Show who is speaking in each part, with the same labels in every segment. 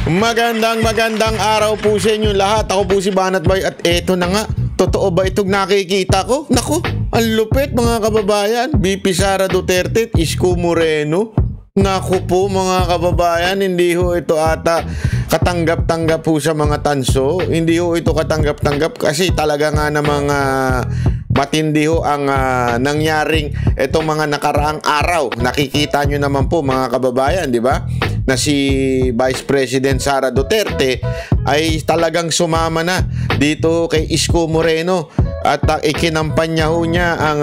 Speaker 1: Magandang araw po sa inyo lahat. Ako po si Banat Boy at eto na nga. Totoo ba itong nakikita ko? Naku, ang lupit mga kababayan. VP Sara Duterte at Isko Moreno. Naku po mga kababayan, hindi ho ito ata katanggap-tanggap po sa mga tanso. Hindi ho ito katanggap-tanggap kasi talaga nga na mga matindi ho ang nangyaring itong mga nakaraang araw. Nakikita nyo naman po mga kababayan, di ba? Na si Vice President Sara Duterte ay talagang sumama na dito kay Isko Moreno at ikinampanya ho niya ang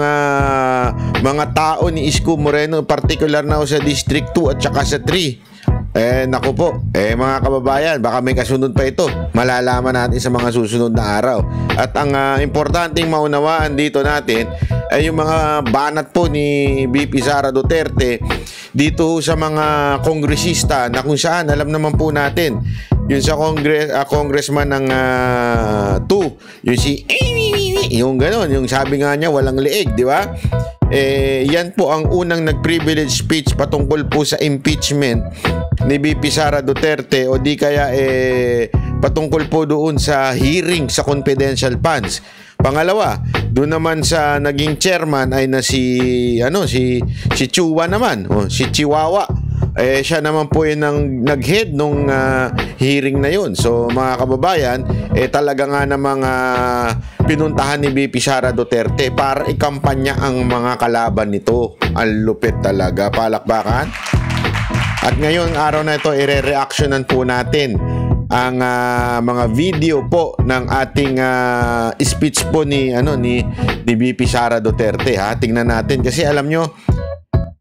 Speaker 1: mga tao ni Isko Moreno, particular na ho sa District 2 at saka sa 3. Naku po, mga kababayan, baka may kasunod pa ito. Malalaman natin sa mga susunod na araw. At ang importanteng maunawaan dito natin ay yung mga banat po ni VP Sara Duterte dito sa mga kongresista na kung saan alam naman po natin yun sa congressman ng 2, yung si yung gano'n, yung sabi nga niya walang leeg, di ba? Yan po ang unang nag-privilege speech patungkol po sa impeachment ni VP Sara Duterte o di kaya patungkol po doon sa hearing sa confidential funds. Pangalawa, doon naman sa naging chairman ay na si Chua naman, si Chihuahua. Siya naman po yung nag-head nung hearing na yun. So mga kababayan, talaga nga namang pinuntahan ni VP Sara Duterte para ikampanya ang mga kalaban nito. Ang lupit talaga, palakpakan. At ngayon araw na ito, ire-reactionan po natin ang mga video po ng ating speech po ni VP Sara Duterte, ha. Tingnan natin kasi alam nyo,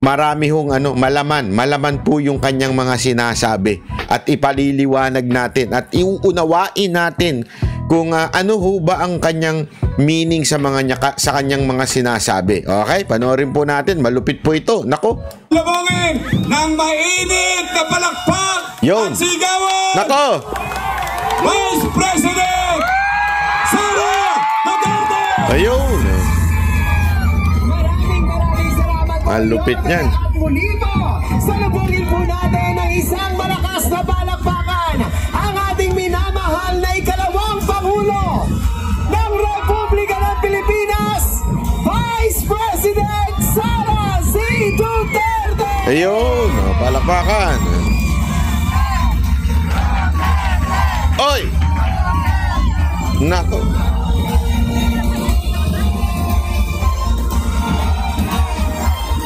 Speaker 1: marami hong malaman po yung kanyang mga sinasabi at ipaliliwanag natin at iuunawain natin kung ano ho ba ang kanyang meaning sa kanyang mga sinasabi. Okay, panoorin po natin, malupit po ito. Nako,
Speaker 2: labangin ng mainit na palakpak
Speaker 1: yun.
Speaker 2: At sigawan.
Speaker 1: Nako,
Speaker 2: Vice President Sara Duterte.
Speaker 1: ayun.
Speaker 3: Maraming salamat po.
Speaker 1: Ang lupit niyan.
Speaker 3: At muli po, salubungin po natin ng isang malakas na palakpakan ang ating minamahal na ikalawang Pangulo ng Republika ng Pilipinas, Vice President Sara C. Duterte!
Speaker 1: Ayun, palakpakan. Oy! Nako.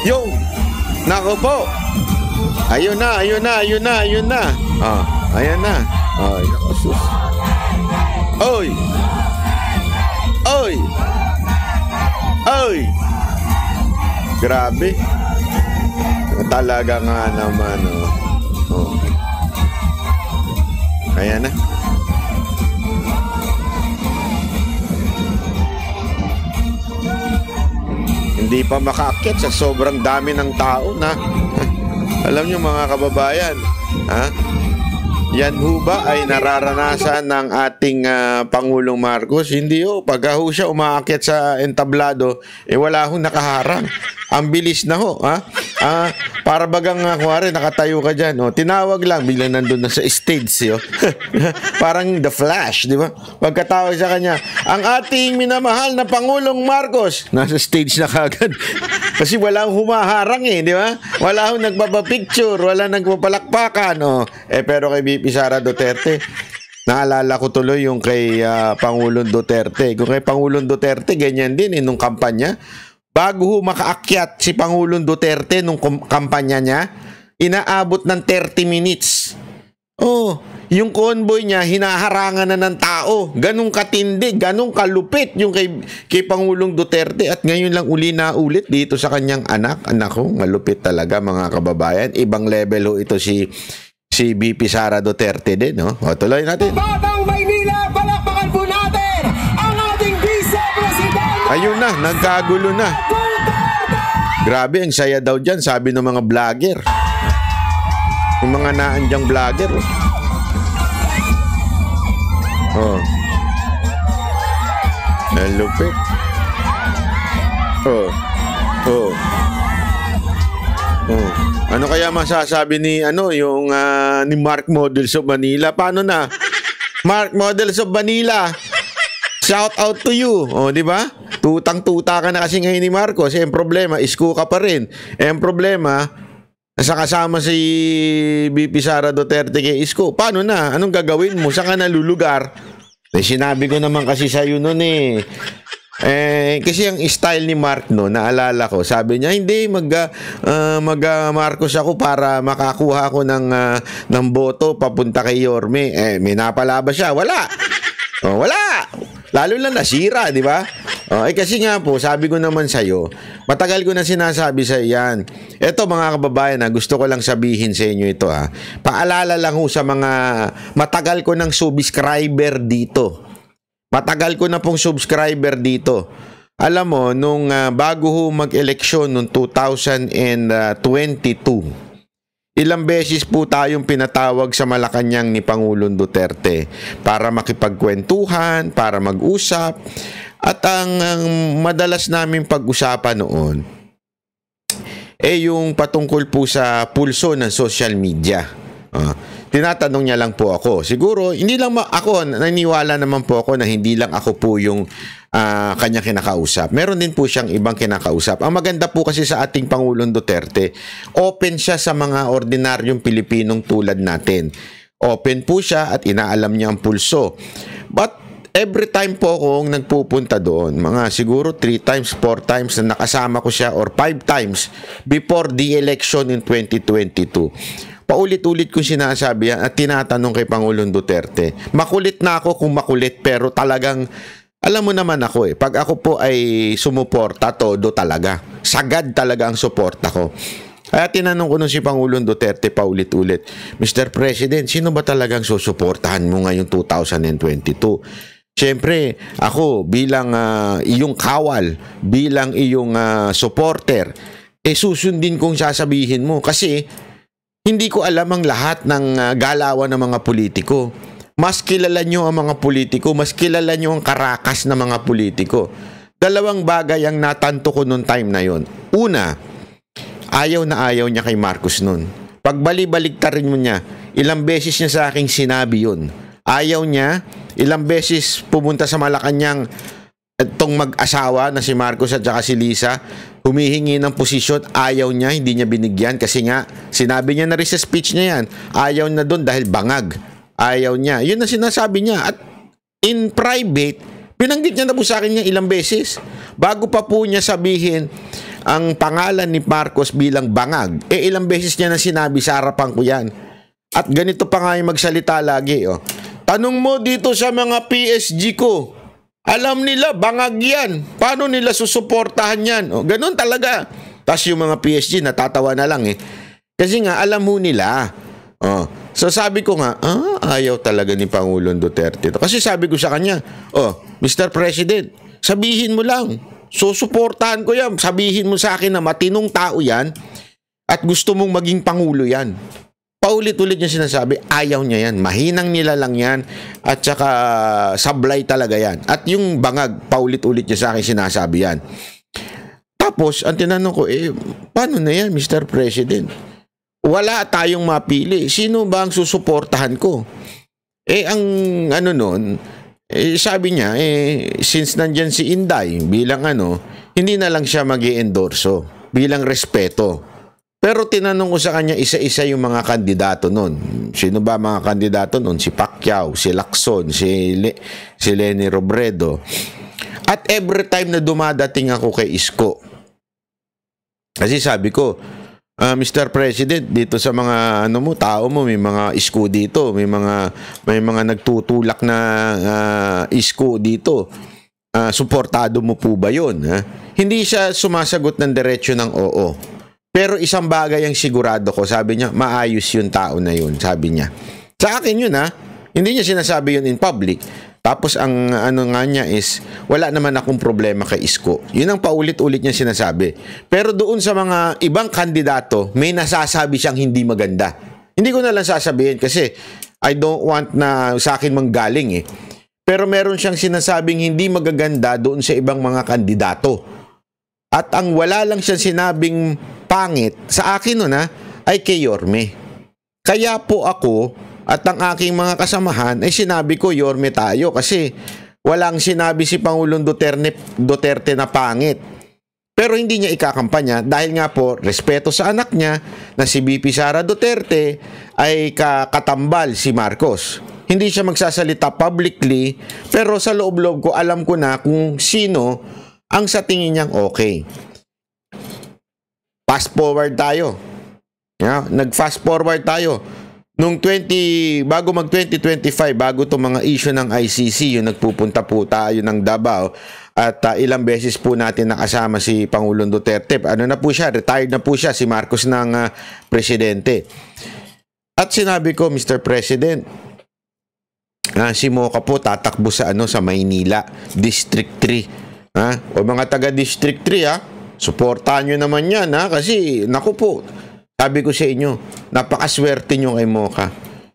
Speaker 1: Yo! Nako po! Ayun na. Ayan na. Ay, nako, sus. Oy! Grabe. Talaga nga naman, oh. Ayan na. Hindi pa makaakyat sa sobrang dami ng tao na alam nyo mga kababayan, ha? Yan ho ba ay nararanasan ng ating Pangulong Marcos? Hindi ho. Pagka ho siya umaakyat sa entablado, wala ho nakaharang. Ang bilis na ho, ha? Para bagang kuwari, nakatayo ka dyan. Tinawag lang, biglang nandun na sa stage. Parang The Flash, di ba? Pagkatawag sa kanya, ang ating minamahal na Pangulong Marcos, nasa stage na kagad. Kasi wala hong humaharang di ba? Wala hong nagbabapicture, wala nagpapalakpakan. Pero kay VP Sara Duterte, naalala ko tuloy yung kay Pangulong Duterte. Kung kay Pangulong Duterte, ganyan din nung kampanya. Bago ho makaakyat si Pangulong Duterte nung kampanya niya, inaabot ng 30 minutes. Yung convoy niya, hinaharangan na ng tao. Ganong katindi, ganong kalupit yung kay Pangulong Duterte. At ngayon lang uli na ulit dito sa kanyang anak. Anak ko, malupit talaga mga kababayan. Ibang level ho ito si VP Sara Duterte din. Tuloy natin.
Speaker 3: Batang Maynila, palakpakan po natin ang ating Vice President.
Speaker 1: Ayun na, nagkagulo na. Grabe, ang saya daw dyan, sabi ng mga vlogger. Yung mga naandyang vlogger. Ang lupit. Oh. Ano kaya masasabi ni yung ni Mark Models of Manila? Paano na? Mark Models of Manila. Shout out to you. Oh, di ba? Tutang-tuta ka na kasi ngayon ni Marcos. Eh, ang problema, isko ka pa rin. Eh, ang problema, sa kasama si BP Sara Duterte kay isko. Paano na? Anong gagawin mo? Saan ka nalulugar? Eh, sinabi ko naman kasi sa'yo nun eh. Kasi ang style ni Mark no, naalala ko, sabi niya, hindi, Marcos ako para makakuha ako ng boto papunta kay Yorme. May napalaba siya. Wala. Oh, wala. Lalo lang nasira, di ba? Kasi nga po, sabi ko naman sa'yo, matagal ko na sinasabi sa yan. Eto mga kababayan, gusto ko lang sabihin sa inyo ito. Paalala lang ho sa mga matagal ko ng subscriber dito. Matagal ko na pong subscriber dito. Alam mo, nung bago ho mag-eleksyon noong 2022, ilang beses po tayong pinatawag sa Malacanang ni Pangulong Duterte para makipagkwentuhan, para mag-usap. At ang madalas namin pag-usapan noon yung patungkol po sa pulso ng social media. Tinatanong niya lang po ako. Siguro, hindi lang ako, naniniwala naman po ako na hindi lang ako po yung kanya kinakausap. Meron din po siyang ibang kinakausap. Ang maganda po kasi sa ating Pangulong Duterte, open siya sa mga ordinaryong Pilipinong tulad natin. Open po siya at inaalam niya ang pulso. But every time po akong nagpupunta doon, mga siguro 3 times, 4 times na nakasama ko siya or 5 times before the election in 2022, paulit-ulit ko sinasabi yan at tinatanong kay Pangulong Duterte. Makulit na ako kung makulit, pero talagang alam mo naman ako pag ako po ay sumuporta, todo talaga. Sagad talaga ang suporta ko. Kaya tinanong ko nun si Pangulong Duterte paulit-ulit, Mr. President, sino ba talagang susuportahan mo ngayong 2022? Siyempre, ako bilang iyong kawal, bilang iyong supporter, susundin kong sasabihin mo kasi hindi ko alam ang lahat ng galawan ng mga politiko. Mas kilala nyo ang mga politiko, mas kilala nyo ang karakas ng mga politiko. Dalawang bagay ang natanto ko noong time na yon. Una, ayaw na ayaw niya kay Marcos noon. Pagbali-baligtarin mo niya, ilang beses niya sa aking sinabi yun. Ayaw niya, ilang beses pumunta sa Malacanang itong mag-asawa na si Marcos at saka si Lisa, humihingi ng posisyon, ayaw niya, hindi niya binigyan kasi nga, sinabi niya na rin sa speech niya yan, ayaw na doon dahil bangag. Ayaw niya. Yun ang sinasabi niya. At in private, pinanggit niya na po sa akin niya ilang beses. Bago pa po niya sabihin ang pangalan ni Marcos bilang bangag, ilang beses niya na sinabi sa harapan ko yan. At ganito pa nga yung magsalita lagi. Tanong mo dito sa mga PSG ko, alam nila, bangag yan. Paano nila susuportahan yan? Ganun talaga. Tapos yung mga PSG, natatawa na lang Kasi nga, alam mo nila. So sabi ko nga, ayaw talaga ni Pangulong Duterte. Kasi sabi ko sa kanya, Mr. President, sabihin mo lang. Susuportahan ko yan. Sabihin mo sa akin na matinong tao yan at gusto mong maging Pangulo yan. Paulit-ulit niya sinasabi, ayaw niya yan. Mahinang nila lang yan at saka sablay talaga yan. At yung bangag, paulit-ulit niya sa akin sinasabi yan. Tapos, ang tinanong ko, paano na yan, Mr. President? Wala tayong mapili. Sino ba ang susuportahan ko? Ang nun, sabi niya, since nandyan si Inday, bilang hindi na lang siya mag-i-endorso, bilang respeto. Pero tinanong ko sa kanya isa-isa yung mga kandidato nun. Sino ba mga kandidato nun? Si Pacquiao, si Lacson, si Leni Robredo. At every time na dumadating ako kay Isko, kasi sabi ko, Mr. President, dito sa mga tao mo, may mga isko dito, may mga nagtutulak na isko dito. Suportado mo po ba 'yon? Hindi siya sumasagot ng diretso ng oo. Pero isang bagay ang sigurado ko, sabi niya, maayos yung tao na yun, sabi niya. Sa akin yun hindi niya sinasabi yun in public. Tapos ang nga niya is, wala naman akong problema kay Isko. Yun ang paulit-ulit niya sinasabi. Pero doon sa mga ibang kandidato, may nasasabi siyang hindi maganda. Hindi ko na lang sasabihin kasi I don't want na sa akin manggaling Pero meron siyang sinasabing hindi magaganda doon sa ibang mga kandidato. At ang wala lang siyang sinabing pangit sa akin nun ay kay Yorme. Kaya po ako at ang aking mga kasamahan ay sinabi ko Yorme tayo kasi walang sinabi si Pangulong Duterte na pangit. Pero hindi niya ikakampanya dahil nga po respeto sa anak niya na si BP Sara Duterte ay katambal si Marcos. Hindi siya magsasalita publicly pero sa loob-loob ko alam ko na kung sino ang sa tingin niyang okay. Fast forward tayo. Nag-fast forward tayo. Nung bago mag 2025, bago to mga issue ng ICC, yung nagpupunta po tayo ng Davao at ilang beses po natin nakasama si Pangulong Duterte. Ano na po siya, retired na po siya, si Marcos ng presidente. At sinabi ko, Mr. President, si Moca po tatakbo sa Maynila, District 3. O mga taga District 3 suportahan nyo naman yan kasi naku po. Sabi ko sa inyo, napakaswerte nyo kay Moca.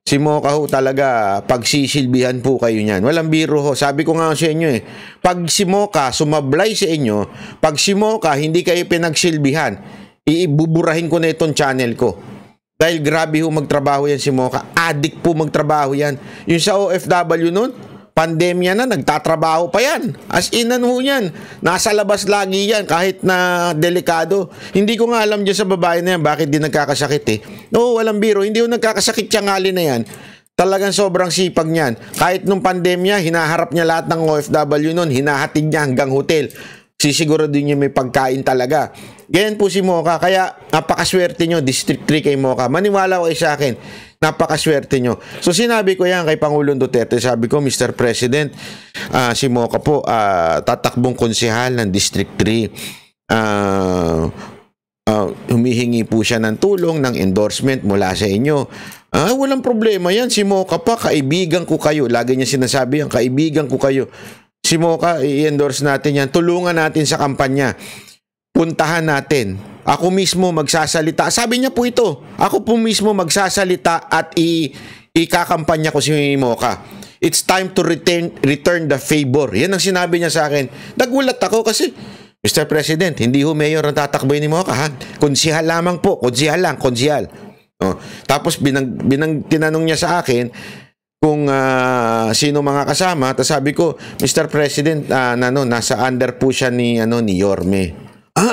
Speaker 1: Si Moca ho talaga, pagsisilbihan po kayo niyan. Walang biro ho. Sabi ko nga sa inyo pag si Moca sumablay sa inyo, pag si Moca hindi kayo pinagsilbihan, ibuburahin ko na itong channel ko. Dahil grabe ho magtrabaho yan si Moca. Addict po magtrabaho yan. Yung sa OFW nun, pandemya na, nagtatrabaho pa yan. As in, yan. Nasa labas lagi yan, kahit na delikado. Hindi ko nga alam dyan sa babae na yan, bakit di nagkakasakit No, walang biro. Hindi yung nagkakasakit tiyangali na yan. Talagang sobrang sipag niyan. Kahit nung pandemya, hinaharap niya lahat ng OFW nun, hinahatid niya hanggang hotel. Sisigurado niya may pagkain talaga. Ganyan po si Moca. Kaya napakaswerte nyo, District 3 kay Moca. Maniwala ko sa akin, napakaswerte nyo. So sinabi ko yan kay Pangulong Duterte. Sabi ko, Mr. President, si Moca po tatakbong konsehal ng District 3. Humihingi po siya ng tulong, ng endorsement mula sa inyo. Walang problema yan. Si Moca pa, kaibigan ko kayo. Lagi niya sinasabi yan, kaibigan ko kayo. Si Moca, i-endorse natin yan. Tulungan natin sa kampanya. Puntahan natin. Ako mismo magsasalita. Sabi niya po ito. Ako po mismo magsasalita at ikakampanya ko si Moca. It's time to return the favor. Yan ang sinabi niya sa akin. Nagulat ako kasi, Mr. President, hindi ho mayor ang tatakboy ni Moca. Konsihal lamang po. Konsihal lang. Konsihal. Tapos tinanong niya sa akin kung sino mga kasama. Tapos sabi ko, Mr. President, nasa under po siya ni Yorme.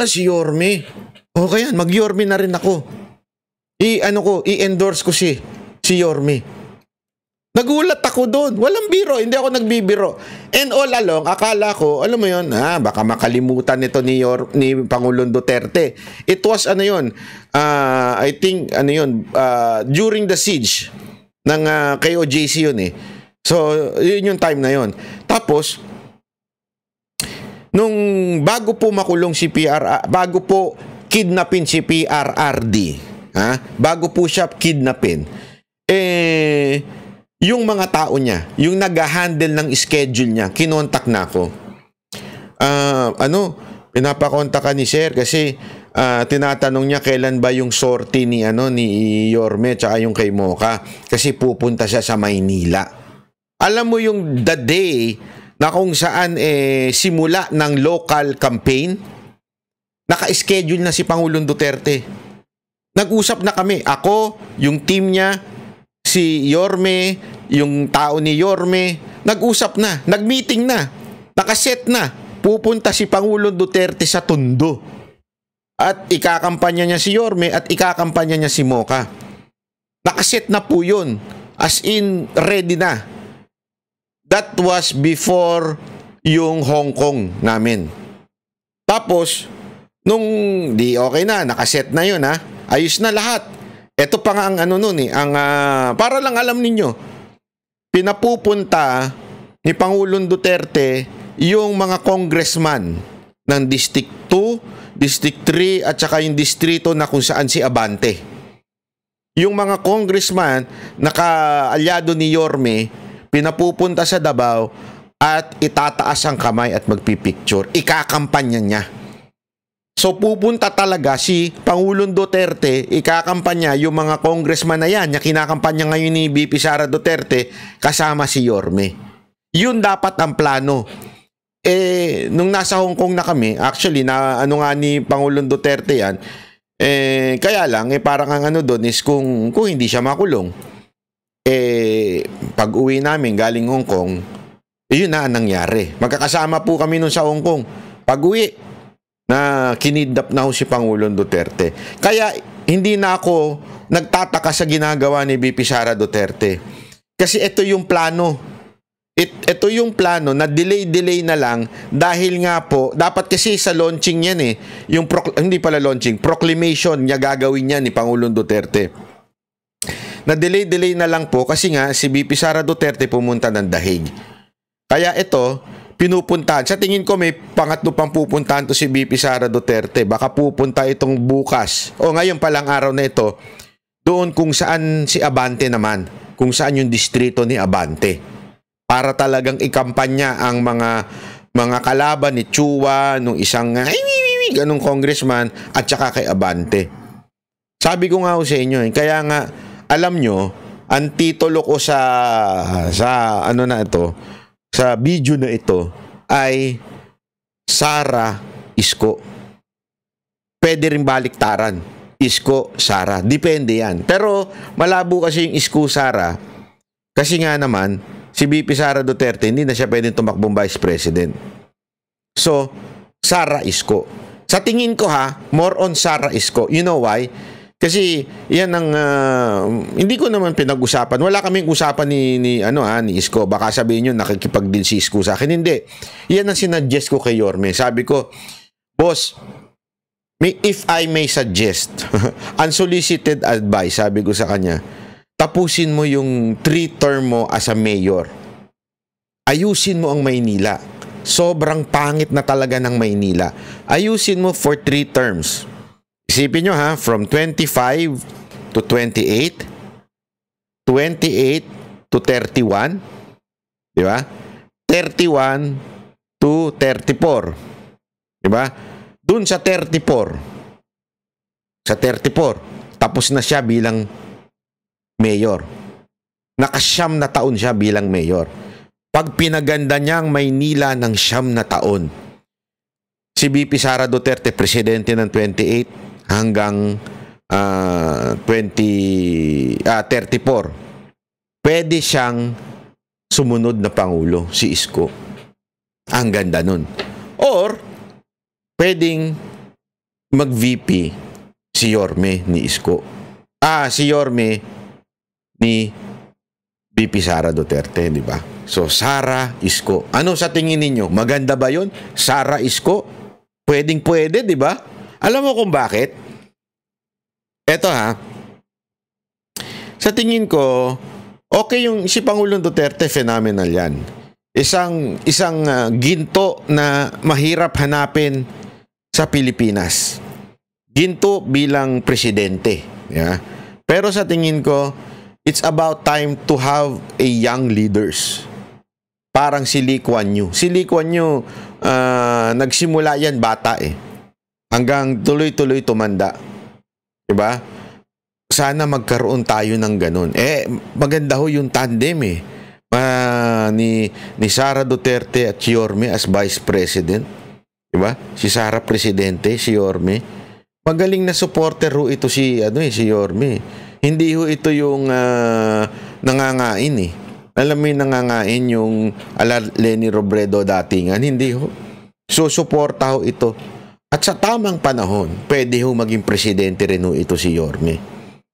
Speaker 1: Si Yorme. Okay yan, mag-Yorme na rin ako. I-endorse ko si Yorme. Nagulat ako doon. Walang biro, hindi ako nagbibiro. And all along, akala ko, alam mo yun, baka makalimutan nito ni Pangulong Duterte. It was I think during the siege ng KOJC yun So, yun yung time na yun. Tapos, nung bago po makulong si bago po kidnapin si PRRD, bago po siya kidnapin, yung mga tao niya, yung nag-handle ng schedule niya, kinontak na ako. Pinapakontak ka ni Sir kasi tinatanong niya kailan ba yung sortie ni Yorme tsaka yung kay Moca kasi pupunta siya sa Maynila. Alam mo yung the day na kung saan simula ng local campaign, naka-schedule na si Pangulong Duterte. Nag-usap na kami. Ako, yung team niya, si Yorme, yung tao ni Yorme, nag-usap na, nag-meeting na, nakaset na. Pupunta si Pangulong Duterte sa Tondo. At ikakampanya niya si Yorme at ikakampanya niya si Moca. Nakaset na po yun. As in, ready na. That was before yung Hong Kong namin. Tapos, nung okay na, nakaset na yun ayos na lahat. Ito pa nga ang para lang alam ninyo, pinapupunta ni Pangulong Duterte yung mga congressman ng District 2, District 3 at saka yung distrito na kung saan si Abante. Yung mga congressman na kaalyado ni Yorme, pinapupunta sa Davao at itataas ang kamay at magpipicture. Ikakampanya niya. So pupunta talaga si Pangulong Duterte, ikakampanya yung mga congressman na yan, kinakampanya ngayon ni BP Sara Duterte kasama si Yorme. Yun dapat ang plano. Nung nasa Hong Kong na kami, actually, ni Pangulong Duterte yan, Kaya lang, parang ang ano doon is kung hindi siya makulong, pag uwi namin galing Hong Kong, yun na ang nangyari. Magkakasama po kami nun sa Hong Kong. Pag uwi, na kinidnap na ho si Pangulong Duterte. Kaya hindi na ako nagtataka sa ginagawa ni VP Sara Duterte. Kasi ito yung plano. Ito yung plano na delay na lang dahil nga po, dapat kasi sa launching yan yung hindi pala launching, proclamation niya gagawin niya ni Pangulong Duterte. Na delay na lang po kasi nga si VP Sara Duterte pumunta ng Dahig. Kaya ito, pinupuntahan. Sa tingin ko may pangatlo pang pupuntahan to si VP Sara Duterte. Baka pupunta itong bukas o ngayon palang araw na ito doon kung saan si Abante naman. Kung saan yung distrito ni Abante. Para talagang ikampanya ang mga kalaban ni Chua, nung isang ganong congressman at saka kay Abante. Sabi ko nga sa inyo, kaya nga alam nyo, ang titulo ko sa ano na ito, sa video na ito ay Sara Isko. Pwede rin baliktaran. Isko, Sara. Depende yan. Pero malabo kasi yung Isko, Sara. Kasi nga naman, si VP Sara Duterte, hindi na siya pwedeng tumakbong Vice President. So, Sara Isko. Sa tingin ko more on Sara Isko. You know why? Kasi yan ang hindi ko naman pinag-usapan. Wala kaming usapan ni Isko. Baka sabihin niyo nakikipag-deal si Isko sa akin. Hindi. Yan ang sinuggest ko kay Yorme. Sabi ko, boss, if I may suggest, unsolicited advice, sabi ko sa kanya, tapusin mo yung 3-term mo as a mayor. Ayusin mo ang Maynila. Sobrang pangit na talaga ng Maynila. Ayusin mo for 3 terms. Isipin nyo from 25 to 28, 28 to 31, di ba? 31 to 34, di ba? Dun sa 34, tapos na siya bilang mayor. Nakasyam na taon siya bilang mayor. Pag pinaganda niya ang Maynila ng 9 na taon, si VP Sara Duterte, presidente ng 28 hanggang 34. Pwede siyang sumunod na Pangulo, si Isko. Ang ganda nun. Or, pwedeng mag-VP si Yorme ni Isko. Si Yorme ni VP Sara Duterte, di ba? So, Sara Isko. Ano sa tingin ninyo? Maganda ba yun? Sara Isko? Pwedeng-pwede, di ba? Alam mo kung bakit? Eto sa tingin ko, okay yung si Pangulong Duterte, phenomenal yan. Isang ginto na mahirap hanapin sa Pilipinas. Ginto bilang presidente. Yeah? Pero sa tingin ko, it's about time to have a young leaders. Parang si Lee Kuan Yew. Si Lee Kuan Yew, nagsimula yan bata hanggang tuloy-tuloy tumanda. Diba? Sana magkaroon tayo ng ganun. Maganda ho yung tandem ni Sara Duterte at Yorme as Vice President. Diba? Si Sara Presidente, si Yorme. Magaling na supporter ho ito si Yorme. Hindi ho ito yung nangangain Alam mo yung nangangain yung ala Leni Robredo datingan. Hindi ho. So, suporta ho ito. At sa tamang panahon, pwede ho maging presidente rin ho ito si Yorme.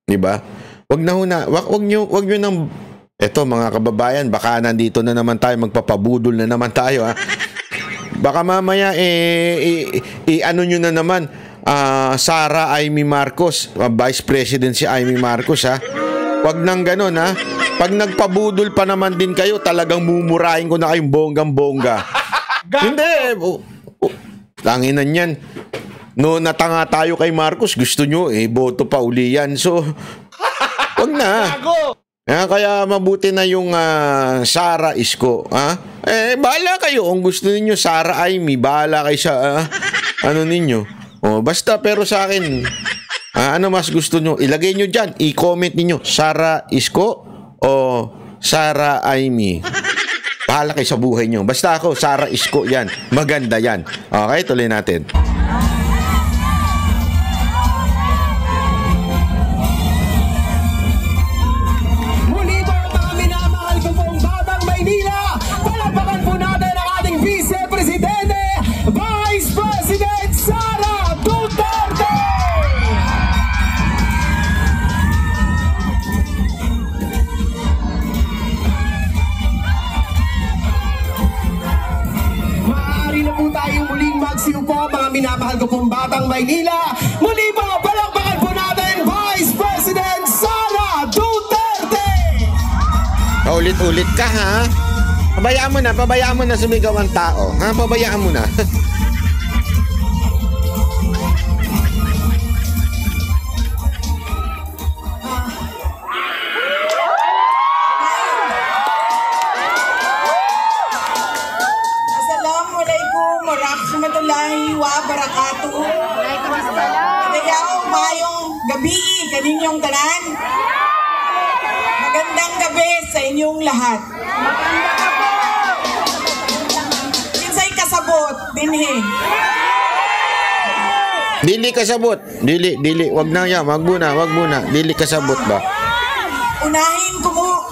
Speaker 1: Diba? Wag nyo nang, eto mga kababayan, baka nandito na naman tayo, magpapabudol na naman tayo Baka mamaya, ano nyo na naman, Sara Amy Marcos, Vice President si Amy Marcos Wag nang ganun Pag nagpabudol pa naman din kayo, talagang mumurahin ko na kayong bonggang-bongga. Hindi, tanginan yan. No, natanga tayo kay Marcos, gusto nyo, boto pa uli yan. So, wag na. Kaya mabuti na yung Sara Isko. Bahala kayo. Kung gusto ninyo, Sara Amy, bahala kayo sa ano ninyo. Basta, pero sa akin, ano mas gusto nyo? Ilagay nyo dyan. I-comment ninyo, Sara Isko o Sara Amy. Bahala kayo sa buhay nyo. Basta ako, Sara Isko yan. Maganda yan. Okay, tuloy natin.
Speaker 3: minamahal ko pong Batang Maynila. Muli po, palakpakan po natin Vice President Sara Duterte!
Speaker 1: Ulit-ulit ka, ha? Pabayaan mo na sumigaw ang tao. Ha? Pabayaan mo na.
Speaker 4: Assalamualaikum warahmatullahi wabarakatuh. Kadayaw, mayong gabi kaninyong tanan. Magandang gabi sa inyong lahat. Kinsay kasabot dinhi.
Speaker 1: Dili kasabot. Dili. Wag na yan. Wag muna. Dili kasabot ba?
Speaker 4: Unahin ko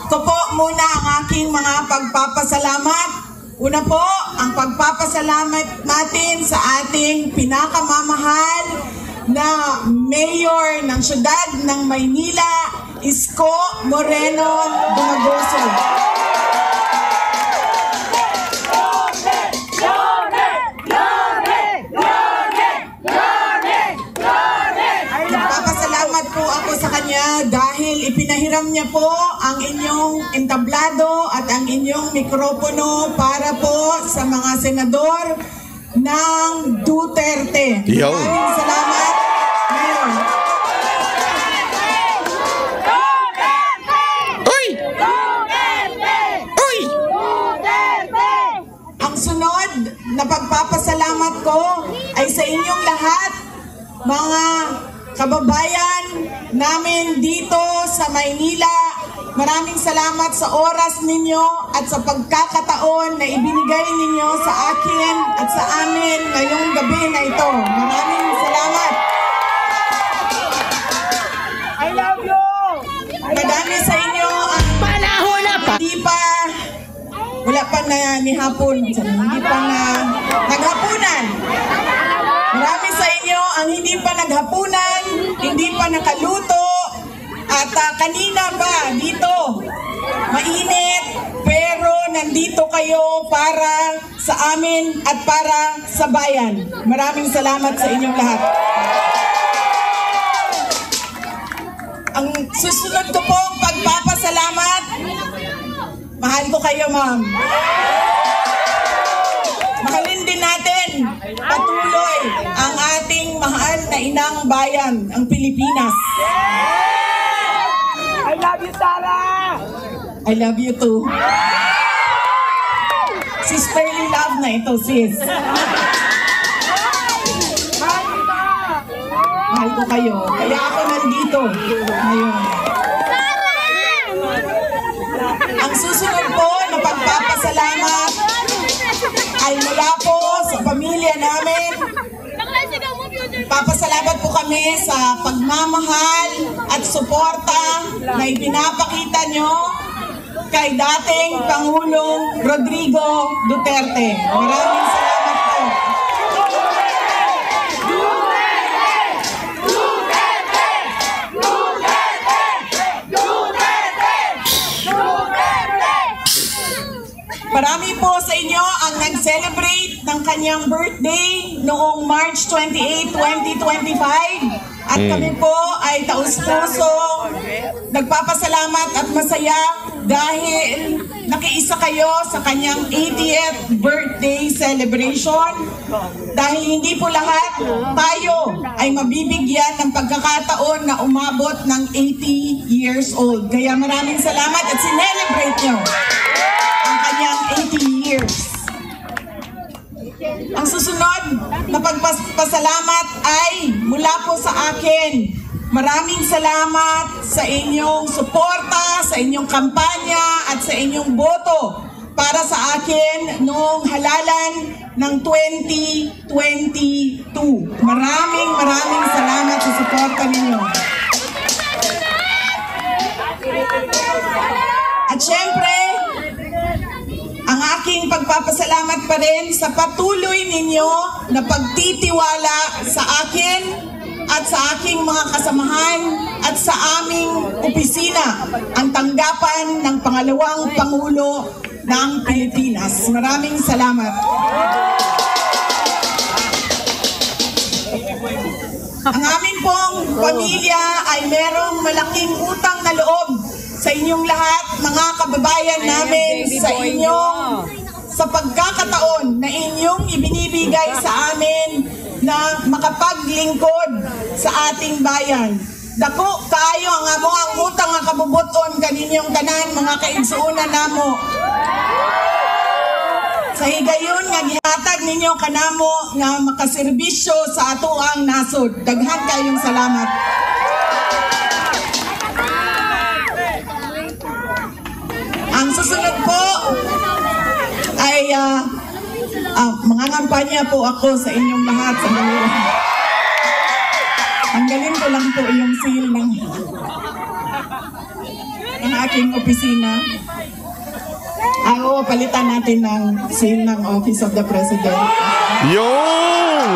Speaker 4: po muna ang aking mga pagpapasalamat. Una po, ang pagpapasalamat natin sa ating pinakamamahal na mayor ng siyudad ng Maynila, Isko Moreno Dumagoso. Nagpapasalamat po ako sa kanya dahil ipinahiram niya po ang inyong entablado at ang inyong mikropono para po sa mga senador ng Duterte.
Speaker 1: Yo.
Speaker 4: Maraming salamat, Mayor. Ang sunod na pagpapasalamat ko ay sa inyong lahat, mga kababayan namin dito sa Maynila. Maraming salamat sa oras ninyo at sa pagkakataon na ibinigay ninyo sa akin at sa amin ngayong gabi na ito. Maraming salamat.
Speaker 5: I love you!
Speaker 4: Madami sa inyo ang wala pa na ni hapon, hindi pa na naghapunan. Marami sa inyo ang hindi pa naghapunan, hindi pa nakaluto, at kanina pa dito, mainit, pero nandito kayo para sa amin at para sa bayan. Maraming salamat sa inyong lahat. Ang susunod ko pong pagpapasalamat, mahal ko kayo, ma'am. Mahalin din natin patuloy ang ating mahal na inang bayan, ang Pilipinas.
Speaker 5: I love you, Sarah!
Speaker 4: I love you too. Sisterly love na ito, sis. Mahal ko kayo. Kaya ako nandito ngayon. Ang susunod po na pagpapasalamat ay mula po sa pamilya namin. Papasalamat po kami sa pagmamahal at suporta na ipinapakita nyo kay dating Pangulong Rodrigo Duterte. Maraming salamat po. Marami po sa inyo ang nag-celebrate ng kanyang birthday noong March 28, 2025. At kami po ay taus-puso nagpapasalamat at masaya dahil nakiisa kayo sa kanyang 80th birthday celebration. Dahil hindi po lahat tayo ay mabibigyan ng pagkakataon na umabot ng 80 years old. Kaya maraming salamat at sinelebrate nyo ang kanyang 80 years. Ang susunod na pagpasalamat ay mula po sa akin. Maraming salamat sa inyong suporta, sa inyong kampanya at sa inyong boto para sa akin noong halalan ng 2022. Maraming salamat sa suporta ninyo. At syempre, ang aking pagpapasalamat pa rin sa patuloy ninyo na pagtitiwala sa akin at sa aking mga kasamahan at sa aming opisina, ang tanggapan ng pangalawang Pangulo ng Pilipinas. Maraming salamat. Ang amin pong pamilya ay merong malaking utang na loob sa inyong lahat, mga kababayan namin, sa pagkakataon na inyong ibinibigay sa amin na makapaglingkod sa ating bayan. Dako kayo ang among ang utang nga kabubuton kaninyong tanan, mga kaigsuunan namo. Sa higayon nga gihatag ninyo kanamo nga makaserbisyo sa atoang nasod. Daghan kayong salamat. Ang susunod po ay mga kampanya po ako sa inyong lahat sa dalawa. Tanggalin ko lang po yung seal ng aking opisina. Palitan natin ng seal ng Office of the President.
Speaker 1: Yung!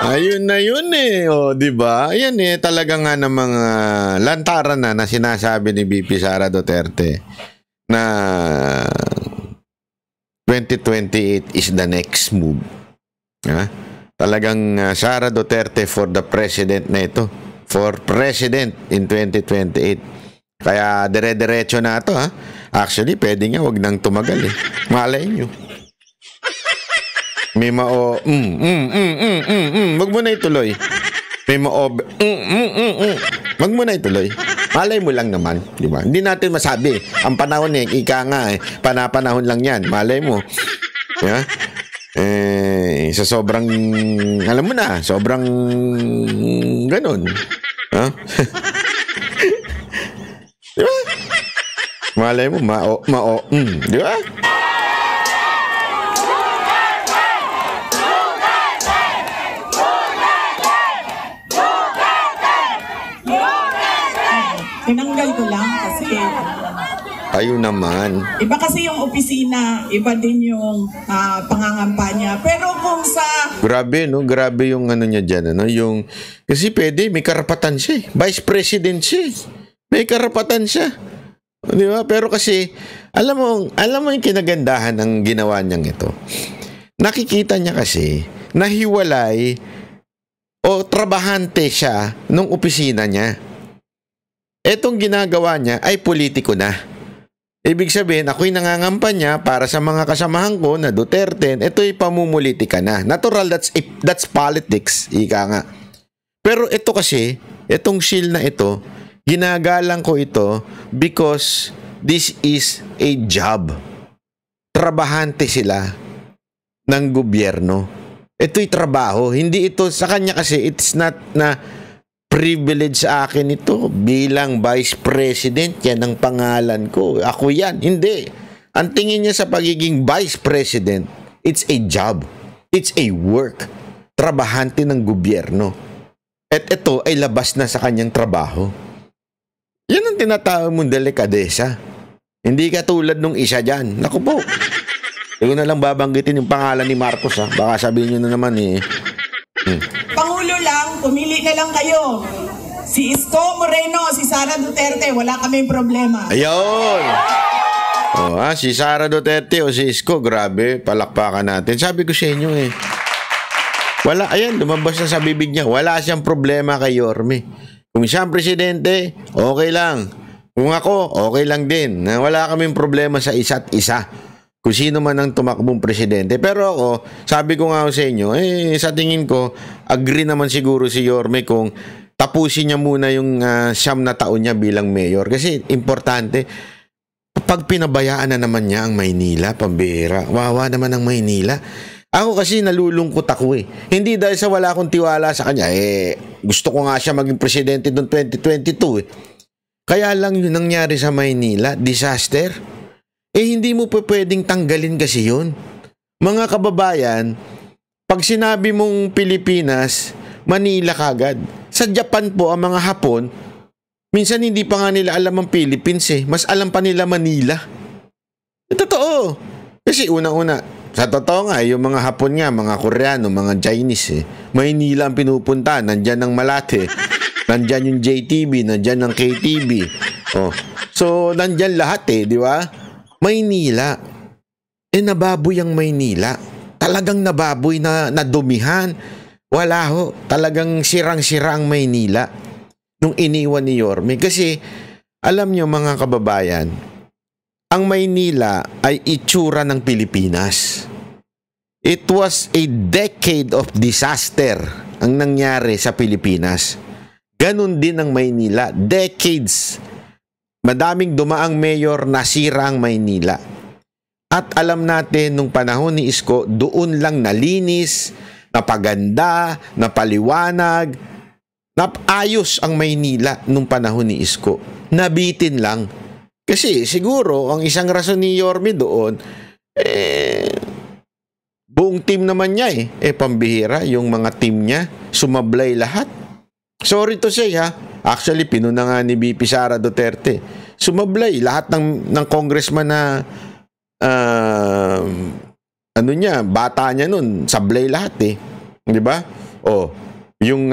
Speaker 1: Ayun na yun eh. O, di ba? Ayan eh, talaga nga ng mga lantaran na sinasabi ni VP Sara Duterte na 2028 is the next move. Ha? Talagang Sara Duterte for the president na ito. For president in 2028. Kaya dire-diretso na ito, ha? Actually, pwede nga, wag nang tumagal eh. Malay nyo. May mao, wag mo na ituloy. May mao, wag mo na ituloy. Malay mo lang naman, di ba? Hindi natin masabi. Ang panahon eh, ika nga eh, panapanahon lang yan. Malay mo. Yeah? Sa sobrang, alam mo na, sobrang ganun. Huh? Di ba? Malay mo, di ba?
Speaker 4: Tinanggal ko lang kasi
Speaker 1: tayo naman.
Speaker 4: Iba kasi yung opisina, iba din yung pangangampanya. Pero kung sa...
Speaker 1: Grabe, no? Grabe yung ano niya dyan, ano? Yung... Kasi pwede, may karapatan siya. Vice President siya. May karapatan siya. Di ba? Pero kasi, alam mo yung kinagandahan ng ginawa niyang ito. Nakikita niya kasi, nahiwalay o trabahante siya nung opisina niya. Etong ginagawa niya ay politiko na. Ibig sabihin, ako'y nangangampanya para sa mga kasamahan ko na Duterte, ito'y pamumulitika na. Natural, that's politics, ika nga. Pero ito kasi, itong shield na ito, ginagalang ko ito because this is a job. Trabahante sila ng gobyerno. Ito'y trabaho. Hindi ito, sa kanya kasi, it's not na privilege sa akin ito bilang Vice President, yan ang pangalan ko. Ako yan. Hindi. Ang tingin niya sa pagiging Vice President, it's a job. It's a work. Trabahante ng gobyerno. At ito ay labas na sa kanyang trabaho. Yan ang tinatawag mong delikadesa. Hindi katulad nung isa dyan. Naku po. Hindi ko na lang babanggitin yung pangalan ni Marcos, ha. Baka sabihin nyo na naman eh.
Speaker 4: Pangulo lang, pumili na lang kayo. Si Isko Moreno, si Sara Duterte, wala kaming problema.
Speaker 1: Ayun! Si Sara Duterte o si Isko, grabe, palakpakan natin. Sabi ko sa inyo eh. Wala, ayan, lumabas na sa bibig niya. Wala siyang problema kay Yorme. Kung siya ang presidente, okay lang. Kung ako, okay lang din. Wala kaming problema sa isa't isa. Kung sino man ang tumakbong presidente. Pero ako, sabi ko nga sa inyo, sa tingin ko, agree naman siguro si Yorme kung tapusin niya muna yung 9 na taon niya bilang mayor. Kasi importante, pag pinabayaan na naman niya ang Maynila, pambira, wawa naman ang Maynila. Ako kasi nalulungkot ako eh. Hindi dahil sa wala akong tiwala sa kanya. Gusto ko nga siya maging presidente noong 2022 eh. Kaya lang yun nangyari sa Maynila, disaster. Hindi mo pa pwedeng tanggalin kasi yun. Mga kababayan, pag sinabi mong Pilipinas, Manila kagad. Sa Japan po, ang mga Hapon, minsan hindi pa nga nila alam ang Philippines eh. Mas alam pa nila Manila. Totoo. Kasi una-una, sa totoo nga, yung mga Hapon nga, mga Koreano, mga Chinese eh. Maynila ang pinupunta, nandyan ang Malate. Nandyan yung JTV, nandyan ang KTV. So, nandyan lahat eh, di ba? Maynila. Nababoy ang Maynila. Talagang nababoy na nadumihan. Wala ho. Talagang sirang-sira ang Maynila nung iniwan ni Yorme. Kasi, alam nyo mga kababayan, ang Maynila ay itsura ng Pilipinas. It was a decade of disaster ang nangyari sa Pilipinas. Ganon din ang Maynila. Decades. Madaming dumaang mayor, nasira ang Maynila. At alam natin, nung panahon ni Isko, doon lang nalinis, napaganda, napaliwanag, napayos ang Maynila nung panahon ni Isko. Nabitin lang. Kasi siguro, ang isang rason ni Yorme doon, buong team naman niya pambihira, yung mga team niya, sumablay lahat. Sorry to say ha, actually pinuna nga ni BP Sara Duterte. Sumablay lahat ng congressman na bata niya nun, sablay lahat di ba? Yung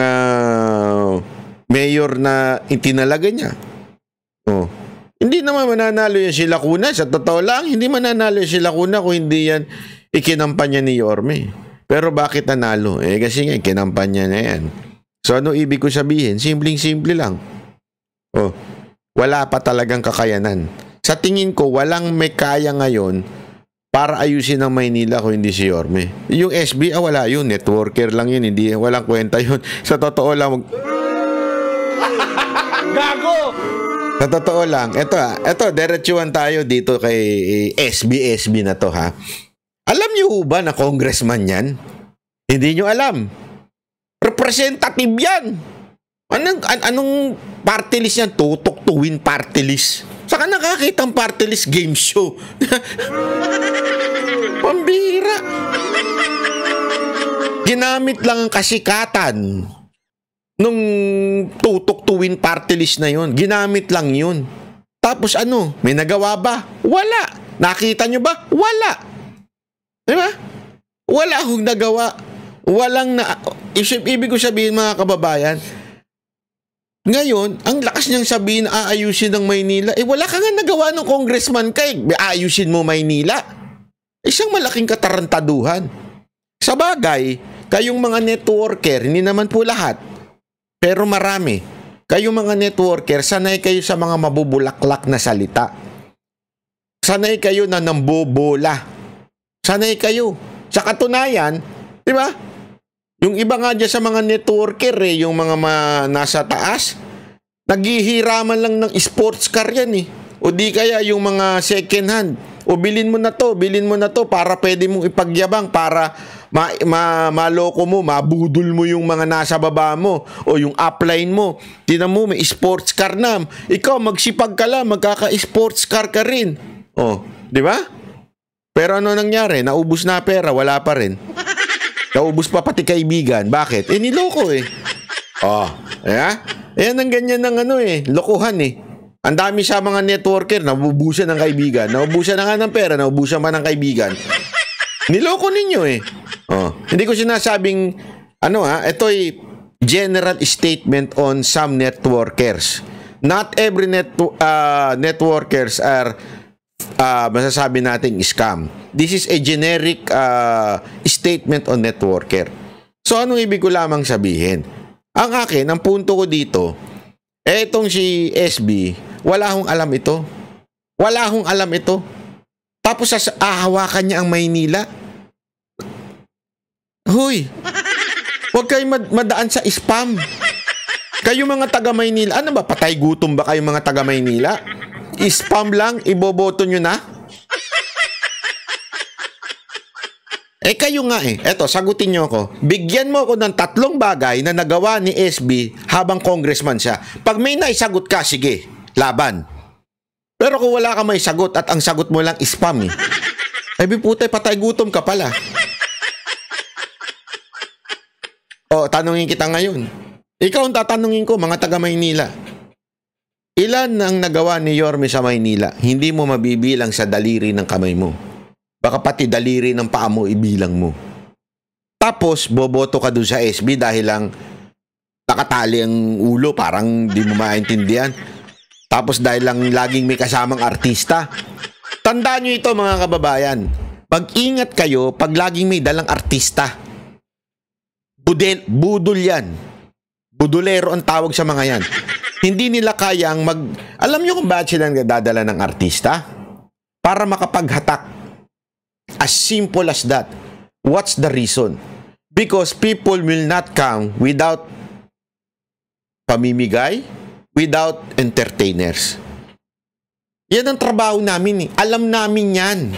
Speaker 1: mayor na itinalaga niya. Hindi naman mananalo yan si Lacuna, sa totoo lang, hindi mananalo yan si Lacuna kung hindi yan ikinampanya ni Yorme. Pero bakit nanalo? Kasi nga ikinampanya na yan. So ano ibig ko sabihin? Simpleng-simple lang. Wala pa talagang kakayanan. Sa tingin ko, walang may kaya ngayon para ayusin ang Maynila kung hindi si Yorme. Yung SB, wala yun. Networker lang yun. Hindi, walang kwenta yun. Sa totoo lang.
Speaker 5: Gago!
Speaker 1: Sa totoo lang. Ito, diretsuhan tayo dito kay SB na to ha. Alam niyo ba na congressman yan? Hindi niyo alam. Representative yan. Anong party list yan? Tutok to win party list. Saka nakakita ang party list game show. Pambira. Ginamit lang ang kasikatan nung tutok to win party list na yun. Ginamit lang yun. Tapos may nagawa ba? Wala. Nakita nyo ba? Wala. Diba? Wala akong nagawa. Walang ibig ko sabihin mga kababayan, ngayon, ang lakas niyang sabihin na aayusin ng Maynila, wala ka nga nagawa ng congressman aayusin mo Maynila. Isang malaking katarantaduhan. Sa bagay, kayong mga networker, hindi naman po lahat, pero marami. Kayong mga networker, sanay kayo sa mga mabubulaklak na salita. Sanay kayo na nambobola. Sanay kayo. Sa katunayan, di ba? Yung iba nga dyan sa mga networker yung mga nasa taas, naghihiraman lang ng sports car yan O di kaya yung mga second hand. O bilin mo na to para pwede mong ipagyabang, para maloko mo, mabudol mo yung mga nasa baba mo o yung upline mo. Tinan mo, may sports car na. Ikaw, magsipag ka lang, magkaka-sports car ka rin. Di ba? Pero ano nangyari? Naubos na pera, wala pa rin. Naubos pa pati kaibigan. Bakit? Niloko Ayan ang ganyan ng lokohan Ang dami sa mga networker, naubusan ng kaibigan. Naubusan na nga ng pera, naubusan pa ng kaibigan. Niloko ninyo Hindi ko sinasabing, ito ay general statement on some networkers. Not every networkers are masasabi nating scam. This is a generic statement on networker. So, anong ibig ko lamang sabihin? Ang akin, ang punto ko dito, etong si SB, wala akong alam ito. Wala akong alam ito. Tapos, hawakan niya ang Maynila. Hoy! Huwag kayo madaan sa spam. Kayo mga taga Maynila, ano ba, patay gutom ba kayo mga taga Maynila? Spam lang, iboboto nyo na? Kayo nga Eto, sagutin nyo ako. Bigyan mo ako ng 3 bagay na nagawa ni SB habang congressman siya. Pag may naisagot ka, sige, laban. Pero kung wala ka may sagot at ang sagot mo lang spam putay, patay gutom ka pala. Tanungin kita ngayon. Ikaw ang tatanungin ko, mga taga Maynila. Ilan ang nagawa ni Yorme sa Maynila? Hindi mo mabibilang sa daliri ng kamay mo. Baka pati daliri ng paa mo ibilang mo. Tapos, boboto ka doon sa SB dahil lang nakatali ang ulo, parang di mo maintindihan. Tapos dahil lang laging may kasamang artista. Tandaan nyo ito mga kababayan. Pag-ingat kayo pag laging may dalang artista. Budol yan. Budulero ang tawag sa mga yan. Hindi nila kayang Alam nyo kung bakit sila dadala ng artista? Para makapaghatak. As simple as that. What's the reason? Because people will not come without pamimigay, without entertainers. Yan ang trabaho namin eh. Alam namin yan.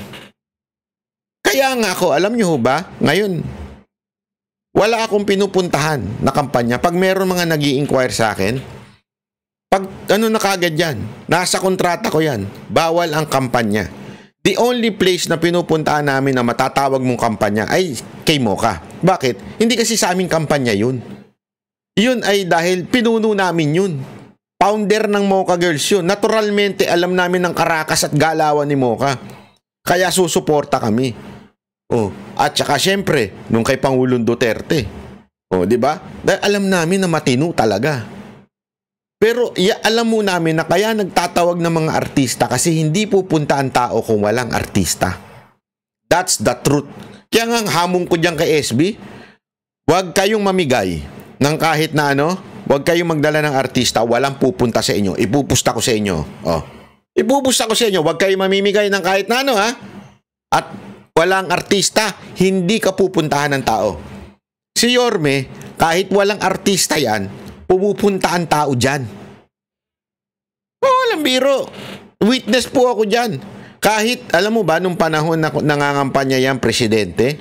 Speaker 1: Kaya nga ako, alam nyo ba, ngayon, wala akong pinupuntahan na kampanya. Pag meron mga nag-i-inquire sa akin, pag ano na kagad yan, nasa kontrata ko yan, bawal ang kampanya. The only place na pinupuntahan namin na matatawag mong kampanya ay kay Mocha. Bakit? Hindi kasi sa aming kampanya yun. Yun ay dahil pinuno namin yun. Founder ng Mocha Girls yun. Naturalmente, alam namin ang karakas at galawan ni Mocha. Kaya susuporta kami. Oh, at saka syempre, nung kay Pangulong Duterte. Oh, di ba? Dahil alam namin na matino talaga. Pero alam mo namin na kaya nagtatawag ng mga artista kasi hindi pupunta ang tao kung walang artista. That's the truth. Kaya nga hamon ko diyan kay SB, huwag kayong mamigay ng kahit na ano, huwag kayong magdala ng artista, walang pupunta sa inyo. Ipupusta ko sa inyo. Oh. Ipupusta ko sa inyo, huwag kayong mamimigay ng kahit na ano ha. At walang artista, hindi ka pupuntahan ng tao. Si Yorme, kahit walang artista yan, pumupunta ang tao dyan. Oh, walang biro. Witness po ako dyan. Kahit, alam mo ba, nung panahon na nangangampanya yan, presidente,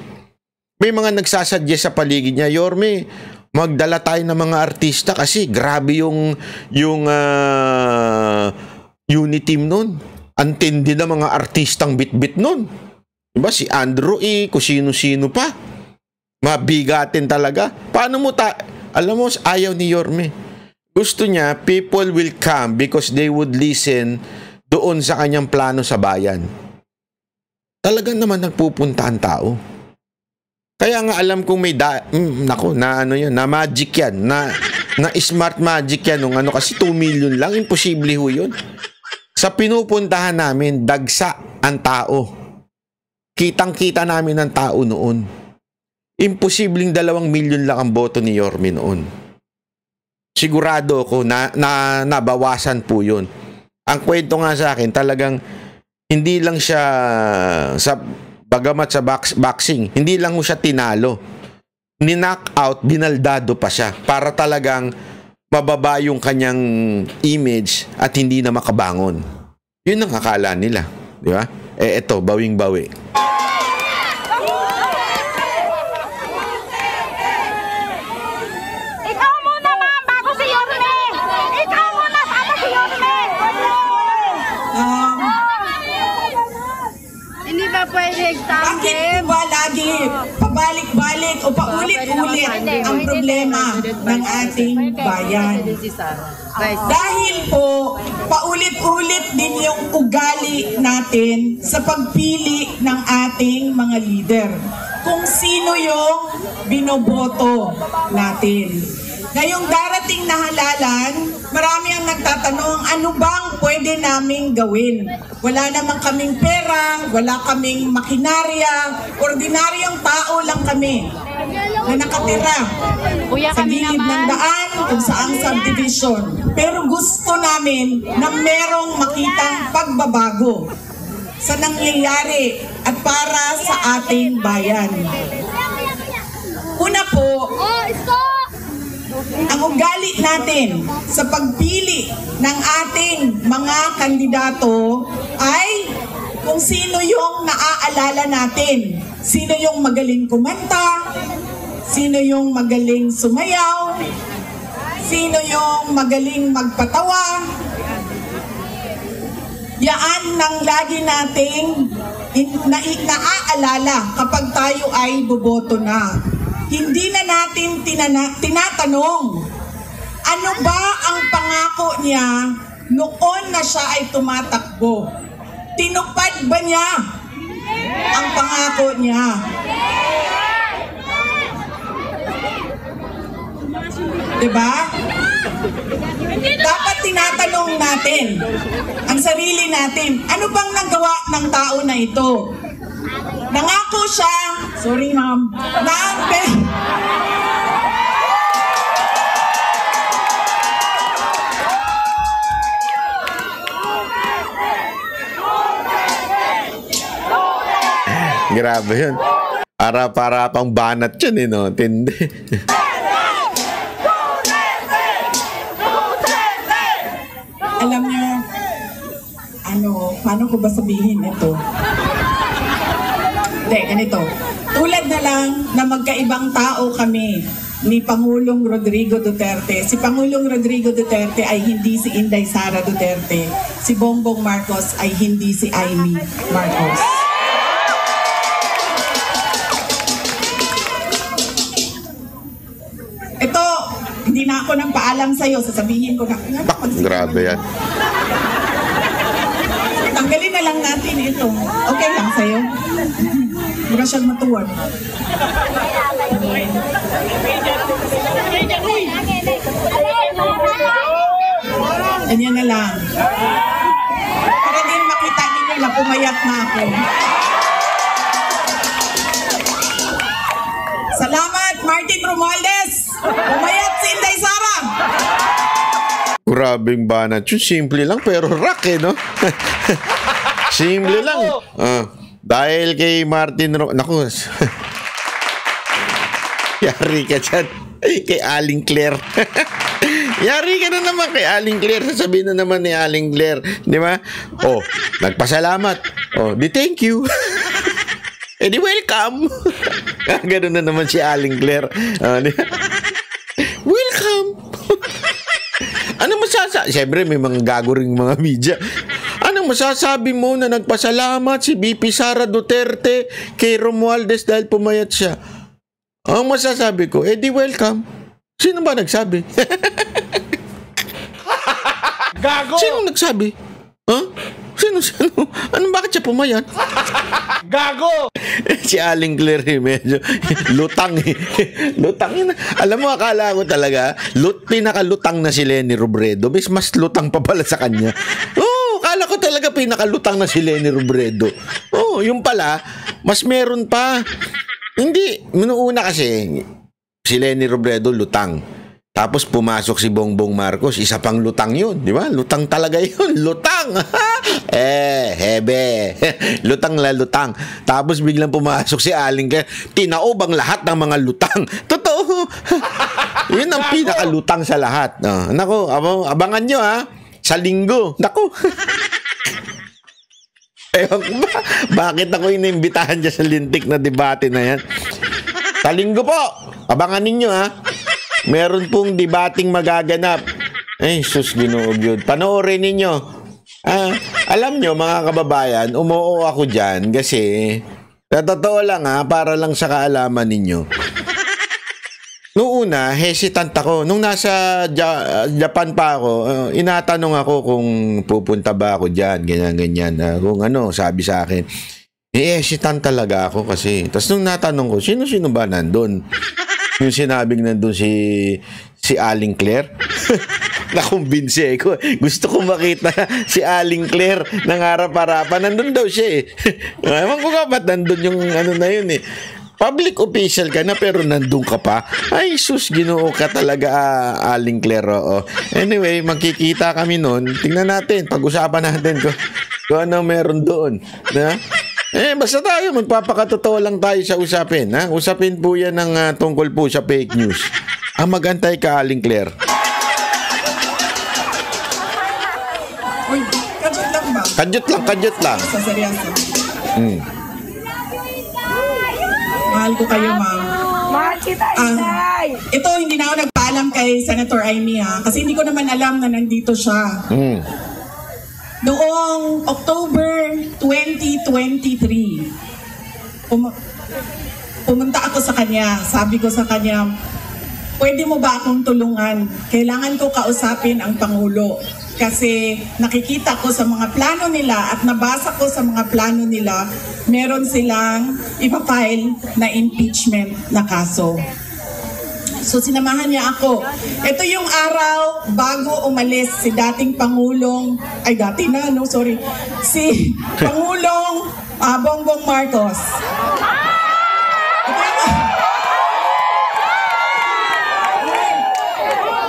Speaker 1: may mga nagsasuggest sa paligid niya, Yorme, magdala tayo ng mga artista kasi grabe yung unit team nun. Antindi na mga artistang bit-bit nun. Diba? Si Andrew kung sino-sino pa. Mabigatin talaga. Paano mo alam mo, ayaw ni Yorme. Gusto niya, people will come because they would listen doon sa kanyang plano sa bayan. Talagang naman nagpupunta ang tao. Kaya nga alam kong may na magic yan, na smart magic yan nung ano, kasi 2 million lang, imposible ho yun. Sa pinupuntahan namin, dagsa ang tao. Kitang-kita namin ang tao noon. Imposibleng 2 million lang ang boto ni Yorme noon. Sigurado ako na nabawasan po yun. Ang kwento nga sa akin, talagang hindi lang siya bagamat sa boxing, hindi lang mo siya tinalo. Ni-knock-out, binaldado pa siya para talagang mababa yung kanyang image at hindi na makabangon. Yun ang akala nila. Di ba? Eto, bawing-bawi.
Speaker 4: Bakit ba lagi pabalik-balik o paulit-ulit ang problema ng ating bayan? Dahil po, paulit-ulit din yung ugali natin sa pagpili ng ating mga leader. Kung sino yung binoboto natin. Ngayong darating na halalan, marami ang nagtatanong, ano bang pwede naming gawin? Wala naman kaming pera, wala kaming makinarya, ordinaryong tao lang kami na nakatira sa gilid ng daan kung saang subdivision. Pero gusto namin na merong makitang pagbabago sa nangyayari at para sa ating bayan. Una po, ang ugali natin sa pagpili ng ating mga kandidato ay kung sino yung naaalala natin. Sino yung magaling kumanta, sino yung magaling sumayaw, sino yung magaling magpatawa. Yaan nang lagi nating naaalala kapag tayo ay boboto na. Hindi na natin tinatanong, ano ba ang pangako niya noon na siya ay tumatakbo? Tinupad ba niya ang pangako niya? Diba? Dapat tinatanong natin ang sarili natin, ano bang nagawa ng tao na ito? Nangako siya, sorry ma'am,
Speaker 1: Grabe yun. Para pang banat yun, eh, no? Tindi.
Speaker 4: Alam niyo, paano ko ba sabihin ito? Hindi, ganito. Tulad na lang na magkaibang tao kami ni Pangulong Rodrigo Duterte. Si Pangulong Rodrigo Duterte ay hindi si Inday Sara Duterte. Si Bongbong Marcos ay hindi si Amy Marcos. Ito, hindi na ako nang paalam sa'yo. Sasabihin ko na.
Speaker 1: Grabe yan.
Speaker 4: Tanggalin na lang natin ito. Okay lang sa'yo? Mura siyang matuwan. Ganyan na lang. Para din makita ninyo na pumayat na ako. Salamat, Martin Romualdez! Pumayat si Inday Sara!
Speaker 1: Grabing banat yun. Simple lang pero rock, eh, no? Simple lang. Dahil kay Martin naku. Yari ka dyan. Kay Aling Claire. Yari ka na naman kay Aling Claire. Sasabihin na naman ni Aling Claire. Di ba? Oh, nagpasalamat. Oh, di thank you. Eh di welcome. Ganun na naman si Aling Claire. Welcome. Ano masasabi? Siyempre may mga gagoring mga media. Anong masasabi mo na nagpasalamat si BP Sara Duterte kay Romualdez dahil pumayat siya? Ang masasabi ko, eh di welcome. Sino ba nagsabi?
Speaker 5: Gago!
Speaker 1: Sino nagsabi? Huh? Sino? Anong bakit siya pumayat?
Speaker 5: Gago!
Speaker 1: Si Aling Claire medyo lutang eh. Lutang yun. Alam mo, akala ko talaga pinakalutang na si Leni Robredo. Mas lutang pa pala sa kanya. Oo, akala ko talaga pinakalutang na si Leni Robredo. Oo, yung pala, mas meron pa. Hindi, minuuna kasi si Leni Robredo lutang. Tapos pumasok si Bongbong Marcos, isa pang lutang yun, di ba? Lutang talaga yun, lutang. Hebe. Lutang la lutang. Tapos biglang pumasok si Aling Claire, tinaob ang lahat ng mga lutang. Totoo. Yun ang pinakalutang sa lahat. Nako, abangan nyo ha, sa linggo. Nako. Ewan ko ba, bakit ako inimbitahan dyan sa lintik na debate na yan? Sa linggo po, abangan ninyo ha. Meron pong debating magaganap. Eh, sus, ginuog yun. Panoorin ninyo. Alam nyo, mga kababayan, umuo ako dyan kasi, sa totoo lang ha, para lang sa kaalaman ninyo. Noong una, hesitant ako. Nung nasa Japan pa ako, inatanong ako kung pupunta ba ako dyan, ganyan-ganyan. Kung ano, sabi sa akin. Hesitant talaga ako kasi. Tapos nung natanong ko, sino-sino ba nandun? Yung sinabing nandun si Aling Claire. Nakumbinsi ko. Gusto ko makita si Aling Claire ng harap-harapan. Nandun daw siya eh. Ewan ko nga ba't nandun yung ano na yun eh. Public official ka na pero nandun ka pa. Ay sus, ginoo ka talaga Aling Claire. Oo. Anyway, magkikita kami noon. Tingnan natin, pag-usapan natin kung ano meron doon. Na? Basta tayo, magpapakatotoo lang tayo sa usapin. Ha? Usapin po yan ng tungkol po sa fake news. Magantay ka, Aling Claire.
Speaker 4: Uy, kadyot lang ba?
Speaker 1: Kadyot lang.
Speaker 4: Sa seryoso. Mahal ko kayo, ma'am.
Speaker 5: Mahal kita, Inday!
Speaker 4: Ito, hindi na ako nagpaalam kay Senator Amy ha. Kasi hindi ko naman alam na nandito siya. Noong October 2023, pumunta ako sa kanya. Sabi ko sa kanya, pwede mo ba akong tulungan? Kailangan ko kausapin ang Pangulo. Kasi nakikita ko sa mga plano nila at nabasa ko sa mga plano nila, meron silang ipafile na impeachment na kaso. So sinamahan niya ako. Ito yung araw bago umalis si dating Pangulong, ay dati na, no, sorry, si Pangulong Bongbong Marcos.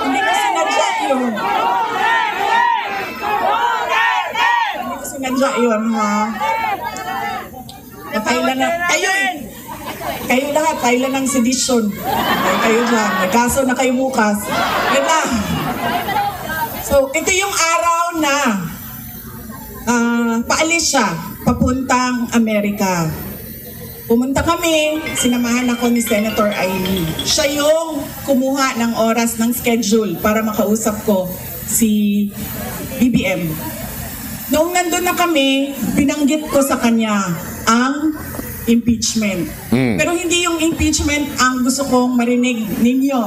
Speaker 4: Hindi ko sinadya yun. Hindi ko sinadya yun, ha? Napailan na, kayo lahat, pailan ng sedisyon. Kayo dyan, may kaso na kayo bukas. Yun na. So, ito yung araw na paalis siya, papuntang Amerika. Pumunta kami, sinamahan ako ni Senator Amy. Siya yung kumuha ng oras ng schedule para makausap ko si BBM. Noong nandun na kami, binanggit ko sa kanya ang impeachment. Pero hindi yung impeachment ang gusto kong marinig ninyo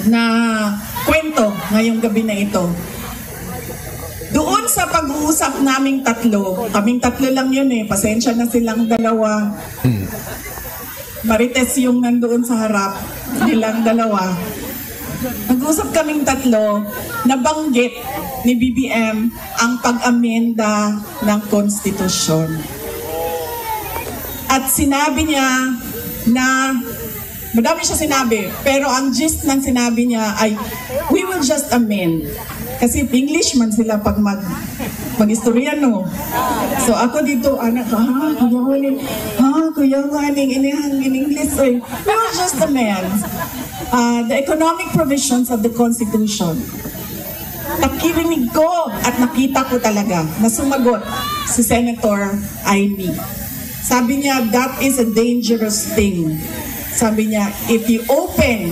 Speaker 4: na kwento ngayong gabi na ito. Doon sa pag-uusap naming tatlo, kaming tatlo lang yun eh, pasensya na silang dalawa. Marites yung nandoon sa harap, nilang dalawa. Nag-usap kaming tatlo, nabanggit ni BBM ang pag-amenda ng konstitusyon. At sinabi niya na, madami siya sinabi, pero ang gist ng sinabi niya ay, we will just amend. Kasi English man sila pag mag-historiano. So ako dito, anak, kuya nganing in English, we will just amend the economic provisions of the Constitution. Nakirinig ko at nakita ko talaga na sumagot si Senator Amy. Sabi niya, that is a dangerous thing. Sabi niya, if you open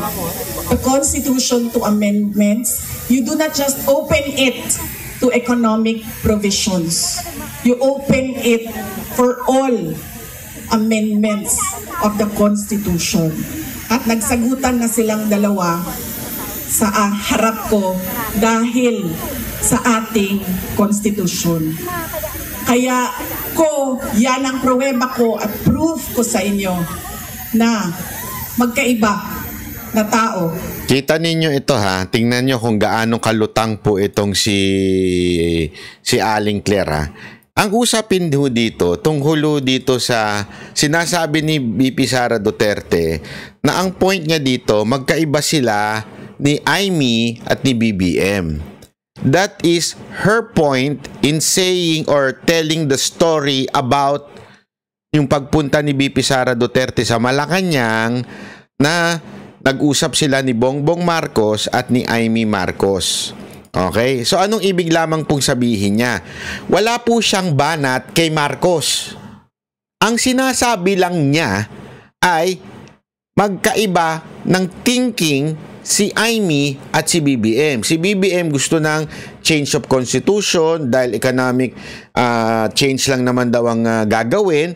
Speaker 4: the Constitution to amendments, you do not just open it to economic provisions. You open it for all amendments of the Constitution. At nagsagutan na silang dalawa sa harap ko dahil sa ating Constitution. Kaya yan ang pruweba ko at proof ko sa inyo na magkaiba na tao.
Speaker 1: Kita ninyo ito ha, tingnan nyo kung gaano kalutang po itong si Aling Claire ha. Ang usapin ho dito, tungkol dito sa sinasabi ni VP Sara Duterte na ang point niya dito, magkaiba sila ni Amy at ni BBM. That is her point in saying or telling the story about yung pagpunta ni VP Sara Duterte sa Malacanang na nag-usap sila ni Bongbong Marcos at ni Amy Marcos. Okay? So anong ibig lamang pong sabihin niya? Wala po siyang banat kay Marcos. Ang sinasabi lang niya ay magkaiba ng thinking si Amy at si BBM. Si BBM gusto ng change of constitution dahil economic change lang naman daw ang gagawin.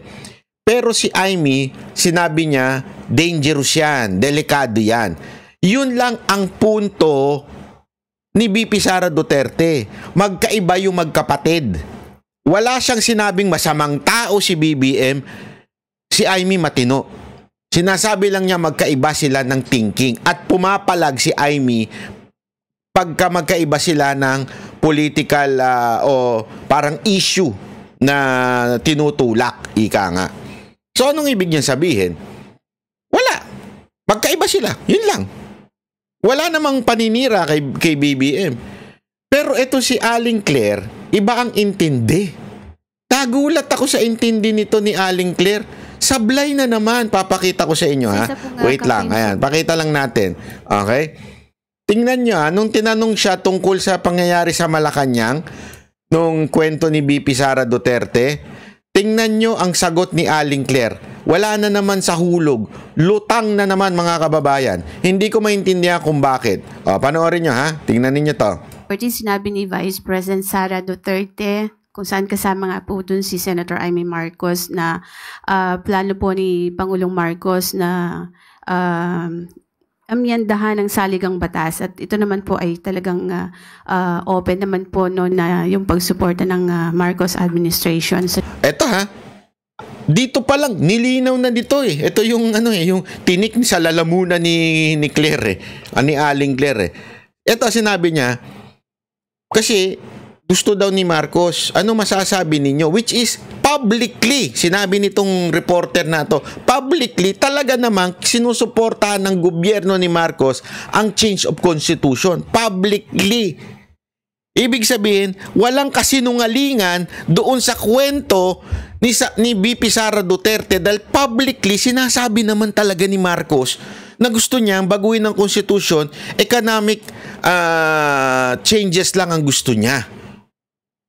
Speaker 1: Pero si Amy, sinabi niya, dangerous yan, delikado yan. Yun lang ang punto ni VP Sara Duterte. Magkaiba yung magkapatid. Wala siyang sinabing masamang tao si BBM, si Amy matino. Sinasabi lang niya magkaiba sila ng thinking at pumapalag si Amy pagka magkaiba sila ng political o parang issue na tinutulak, ika nga. So anong ibig niyan sabihin? Wala. Magkaiba sila. Yun lang. Wala namang paninira kay BBM. Pero ito si Aling Claire, iba ang intindi. Nagulat ako sa intindi nito ni Aling Claire. Sablay na naman. Papakita ko sa inyo ha. Wait lang. Ayan. Pakita lang natin. Okay? Tingnan nyo ha. Nung tinanong siya tungkol sa pangyayari sa Malacanang, nung kwento ni VP Sara Duterte, tingnan nyo ang sagot ni Aling Claire. Wala na naman sa hulog. Lutang na naman mga kababayan. Hindi ko maintindihan kung bakit. O, panoorin nyo ha. Tingnan ninyo to.
Speaker 6: Sinabi ni Vice President Sara Duterte kung saan kasama nga po dun si Senator Amy Marcos na plano po ni Pangulong Marcos na amyandahan ng saligang batas. At ito naman po ay talagang open naman po no, na yung pagsuporta ng Marcos administration. So,
Speaker 1: Eto ha. dito pa lang nilinaw na dito eh. Ito yung yung tinik sa lalamunan ni Claire ni Aling Claire. Ito sinabi niya kasi gusto daw ni Marcos. Ano masasabi ninyo? Which is publicly, sinabi nitong reporter na to, publicly talaga namang sinusuportahan ng gobyerno ni Marcos ang change of constitution. Publicly. Ibig sabihin, walang kasinungalingan doon sa kwento ni VP Sara Duterte dahil publicly sinasabi naman talaga ni Marcos na gusto niyang baguhin ng konstitusyon, economic changes lang ang gusto niya.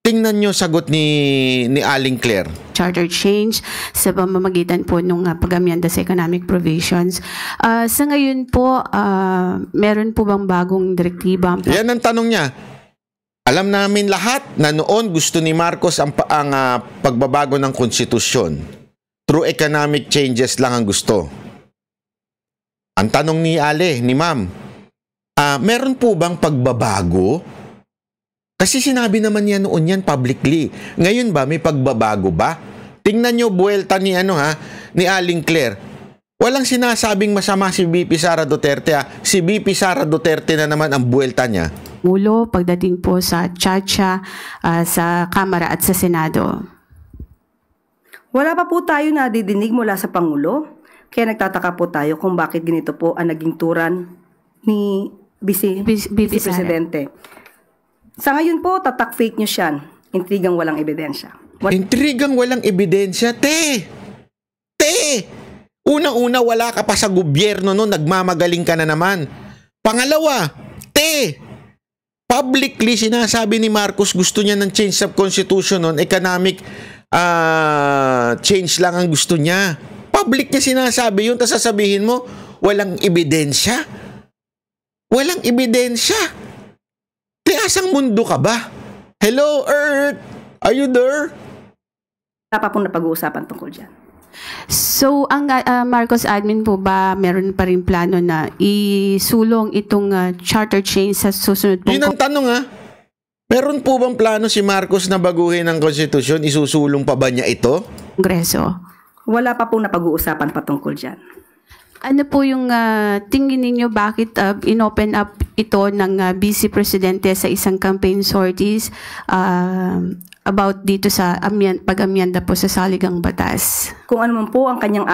Speaker 1: Tingnan nyo sagot ni Aling Claire.
Speaker 6: Charter change sa pamamagitan po ng pag-amyenda sa economic provisions. Sa ngayon po, meron po bang bagong direktiba?
Speaker 1: Yan ang tanong niya. Alam namin lahat na noon gusto ni Marcos ang pagbabago ng konstitusyon. Through economic changes lang ang gusto. Ang tanong ni ni Ma'am, meron po bang pagbabago? Kasi sinabi naman niya noon yan publicly. Ngayon ba, may pagbabago ba? Tingnan nyo buwelta ni ni Aling Claire. Walang sinasabing masama si VP Sara Duterte. Si VP Sara Duterte na naman ang buwelta niya.
Speaker 6: Mulo pagdating po sa Chacha, sa Kamara at sa Senado.
Speaker 7: Wala pa po tayo nadidinig mula sa Pangulo. Kaya nagtataka po tayo kung bakit ganito po ang naging turan ni Vice Presidente. Sa ngayon po, tatak fake news yan. Intrigang walang ebidensya.
Speaker 1: Intrigang walang ebidensya? Te! Unang-una, wala ka pa sa gobyerno no, nagmamagaling ka na naman. Pangalawa, publicly sinasabi ni Marcos gusto niya ng change of constitution noon, economic change lang ang gusto niya. Public niya sinasabi yun, tapos sasabihin mo, walang ebidensya? Walang ebidensya? Asang mundo ka ba? Hello, Earth! Are you there?
Speaker 7: Wala pa pong napag-uusapan tungkol dyan.
Speaker 6: So, ang Marcos admin po ba, meron pa rin plano na isulong itong charter change sa susunod pong...
Speaker 1: Yun ang tanong Meron po bang plano si Marcos na baguhin ang konstitusyon? Isusulong pa ba niya ito?
Speaker 6: Kongreso.
Speaker 7: Wala pa pong napag-uusapan patungkol dyan.
Speaker 6: Ano po yung tingin ninyo bakit inopen up ito ng Vice Presidente sa isang campaign sorties about dito sa pag-amyenda po sa saligang batas?
Speaker 7: Kung ano man po ang kanyang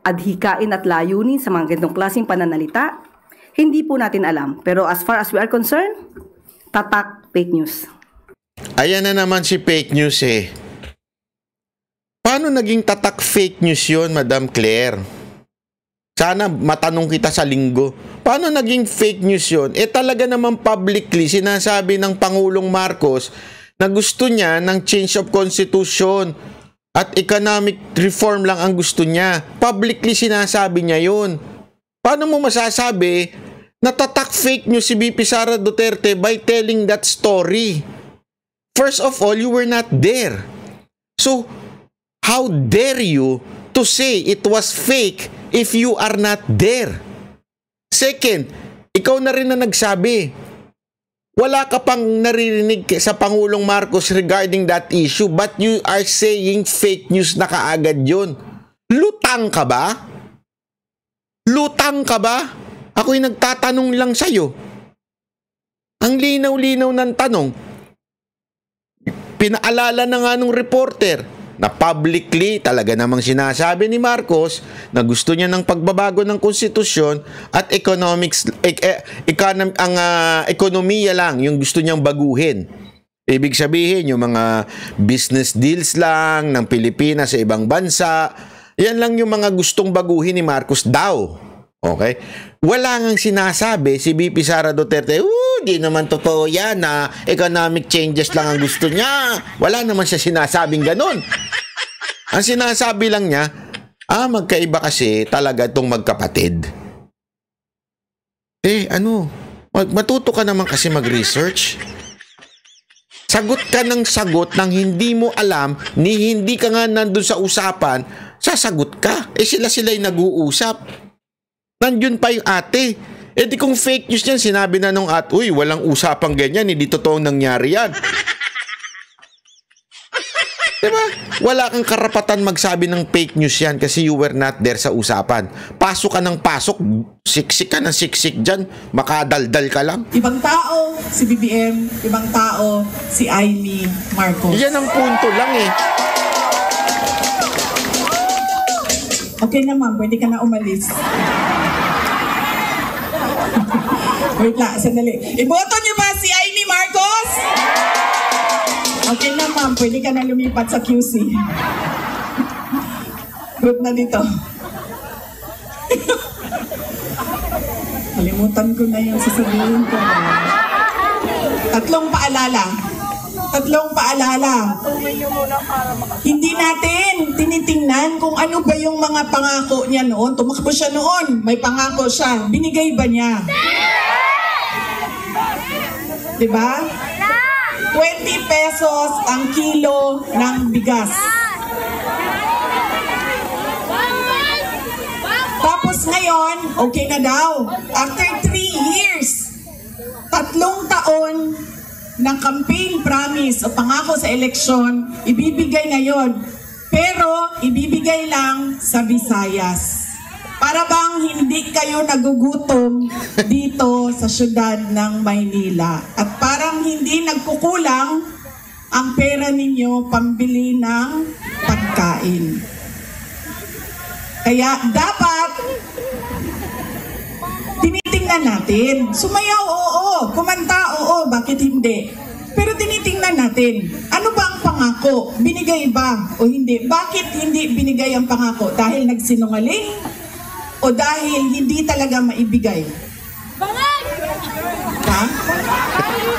Speaker 7: adhikain at layunin sa mga ganitong klaseng pananalita, hindi po natin alam. Pero as far as we are concerned, tatak fake news.
Speaker 1: Ayan na naman si fake news Paano naging tatak fake news yun, Madam Claire? Sana matanong kita sa linggo. Paano naging fake news yun? Talaga naman publicly sinasabi ng Pangulong Marcos na gusto niya ng change of constitution at economic reform lang ang gusto niya. Publicly sinasabi niya yun. Paano mo masasabi na tatak fake news si VP Sara Duterte by telling that story? First of all, you were not there. So, how dare you to say it was fake if you are not there? Second, ikaw na rin na nagsabi, wala ka pang naririnig sa Pangulong Marcos regarding that issue, but you are saying fake news na kaagad yun. Lutang ka ba? Lutang ka ba? Ako'y nagtatanong lang sa'yo. Ang linaw-linaw ng tanong. Pinaalala na nga nung reporter na publicly talaga namang sinasabi ni Marcos na gusto niya ng pagbabago ng konstitusyon at ekonomiya lang yung gusto niyang baguhin. Ibig sabihin yung mga business deals lang ng Pilipinas sa ibang bansa, yan lang yung mga gustong baguhin ni Marcos daw. Okay? Wala ngang sinasabi si VP Sara Duterte, di naman totoo yan na economic changes lang ang gusto niya. Wala naman siya sinasabing ganun. Ang sinasabi lang niya, magkaiba kasi talaga itong magkapatid. Matuto ka naman kasi mag-research. Sagot ka ng sagot nang hindi mo alam, hindi ka nga nandun sa usapan, sasagot ka. Sila'y nag-uusap. Nandun pa yung ate. Di kung fake news yan, sinabi na nung ate, walang usapang ganyan, hindi totoong nangyari yan. Diba? Wala kang karapatan magsabi ng fake news yan kasi you were not there sa usapan. Pasok ka ng pasok, siksik ka ng siksik dyan, makadaldal ka lang.
Speaker 4: Ibang tao, si BBM. Ibang tao, si Amy Marcos.
Speaker 1: Yan ang punto lang eh.
Speaker 4: Okay na ma'am, pwede ka na umalis. Wait lang, sandali. Iboto niyo ba si Amy Marcos? Okay na ma'am, pwede ka na lumipat sa QC. Good na dito. Kalimutan ko na yung sasabihin ko. Tatlong paalala. Hindi natin tinitingnan kung ano ba yung mga pangako niya noon. Tumakbo siya noon, may pangako siya. Binigay ba niya? Diba? 20 pesos ang kilo ng bigas. Tapos ngayon, okay na daw. After 3 years, 3 taon ng campaign promise o pangako sa eleksyon, ibibigay ngayon. Pero ibibigay lang sa Visayas. Para bang hindi kayo nagugutom dito sa syudad ng Maynila. At parang hindi nagkukulang ang pera ninyo pambili ng pagkain. Kaya dapat tinitingnan natin. Sumayaw, oo. Kumanta, oo. Bakit hindi? Pero tinitingnan natin. Ano ba ang pangako? Binigay ba o hindi? Bakit hindi binigay ang pangako? Dahil nagsinungaling? O dahil hindi talaga maibigay? Ha?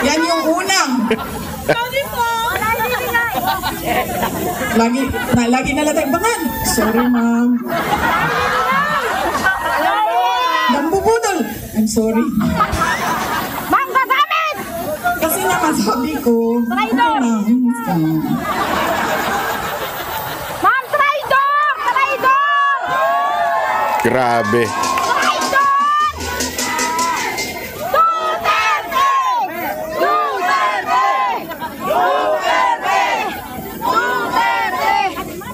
Speaker 4: Yan yung unang. Lagi na lang tayo, bangan. Sorry, ma'am. Nambubudol. I'm sorry.
Speaker 5: Ma'am, kasamit!
Speaker 4: Kasi naman sabi ko,
Speaker 5: Traitor! Ma'am, traitor! Traitor!
Speaker 1: Grabe.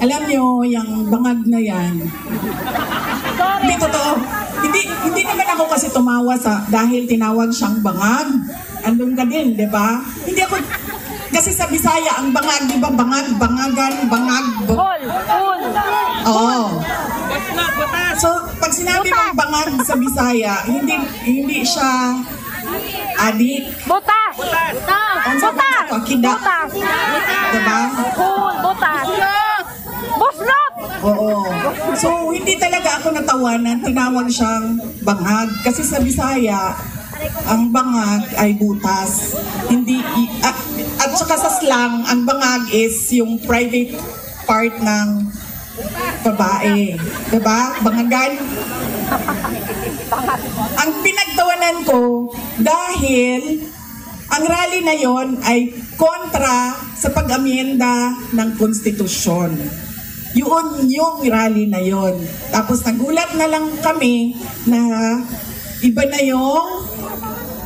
Speaker 4: Alam nyo, yung bangag na yan. Hindi totoo. Hindi naman ako kasi tumawa dahil tinawag siyang bangag. Andun ka din, di ba? Hindi ako, kasi sa Bisaya, ang bangag, di ba? Bangag, bangagan, bangag. Oo. So, pag sinabi mong bangag sa Bisaya, hindi siya adik.
Speaker 5: Butas! Butas!
Speaker 4: Kida. Diba?
Speaker 5: Butas! Buslot!
Speaker 4: Oo. So, hindi talaga ako natawanan. Tinawag siyang bangag. Kasi sa Bisaya, ang bangag ay butas. Hindi, at saka sa slang, ang bangag is yung private part ng babae. Diba? Bangagan. Ang pinagtawanan ko, dahil ang rally na yon ay kontra sa pag-amienda ng konstitusyon. Yun yung rally na yon. Tapos nagulat na lang kami na iba na yung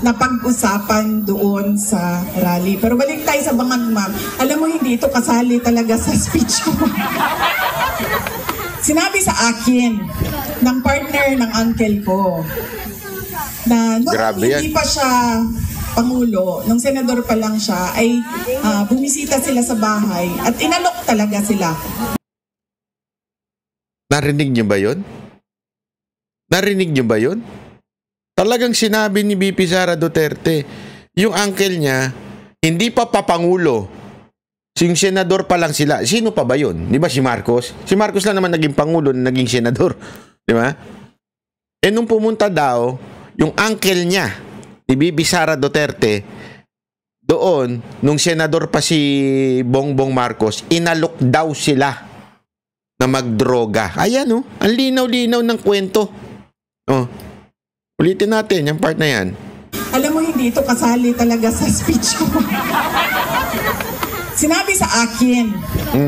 Speaker 4: napag-usapan doon sa rally. Pero balik tayo sa bangag, ma'am. Alam mo, hindi ito kasali talaga sa speech ko. Sinabi sa akin ng partner ng uncle ko na noong hindi pa siya Pangulo, nung senador pa lang siya, ay bumisita sila sa bahay at inalok talaga sila.
Speaker 1: Narinig niyo ba yun? Narinig niyo ba yun? Talagang sinabi ni BP Sara Duterte, yung uncle niya, hindi pa papangulo. Yung senador pa lang sila. Sino pa ba yun? Di ba si Marcos? Si Marcos lang naman naging pangulo, naging senador. Di ba? Eh nung pumunta daw, yung uncle niya, ni BP Sara Duterte, doon, nung senador pa si Bongbong Marcos, inalok daw sila na magdroga. Ayan, oh. Ang linaw-linaw ng kwento. Oh. Ulitin natin yung part na yan.
Speaker 4: Alam mo, hindi ito kasali talaga sa speech ko. Sinabi sa akin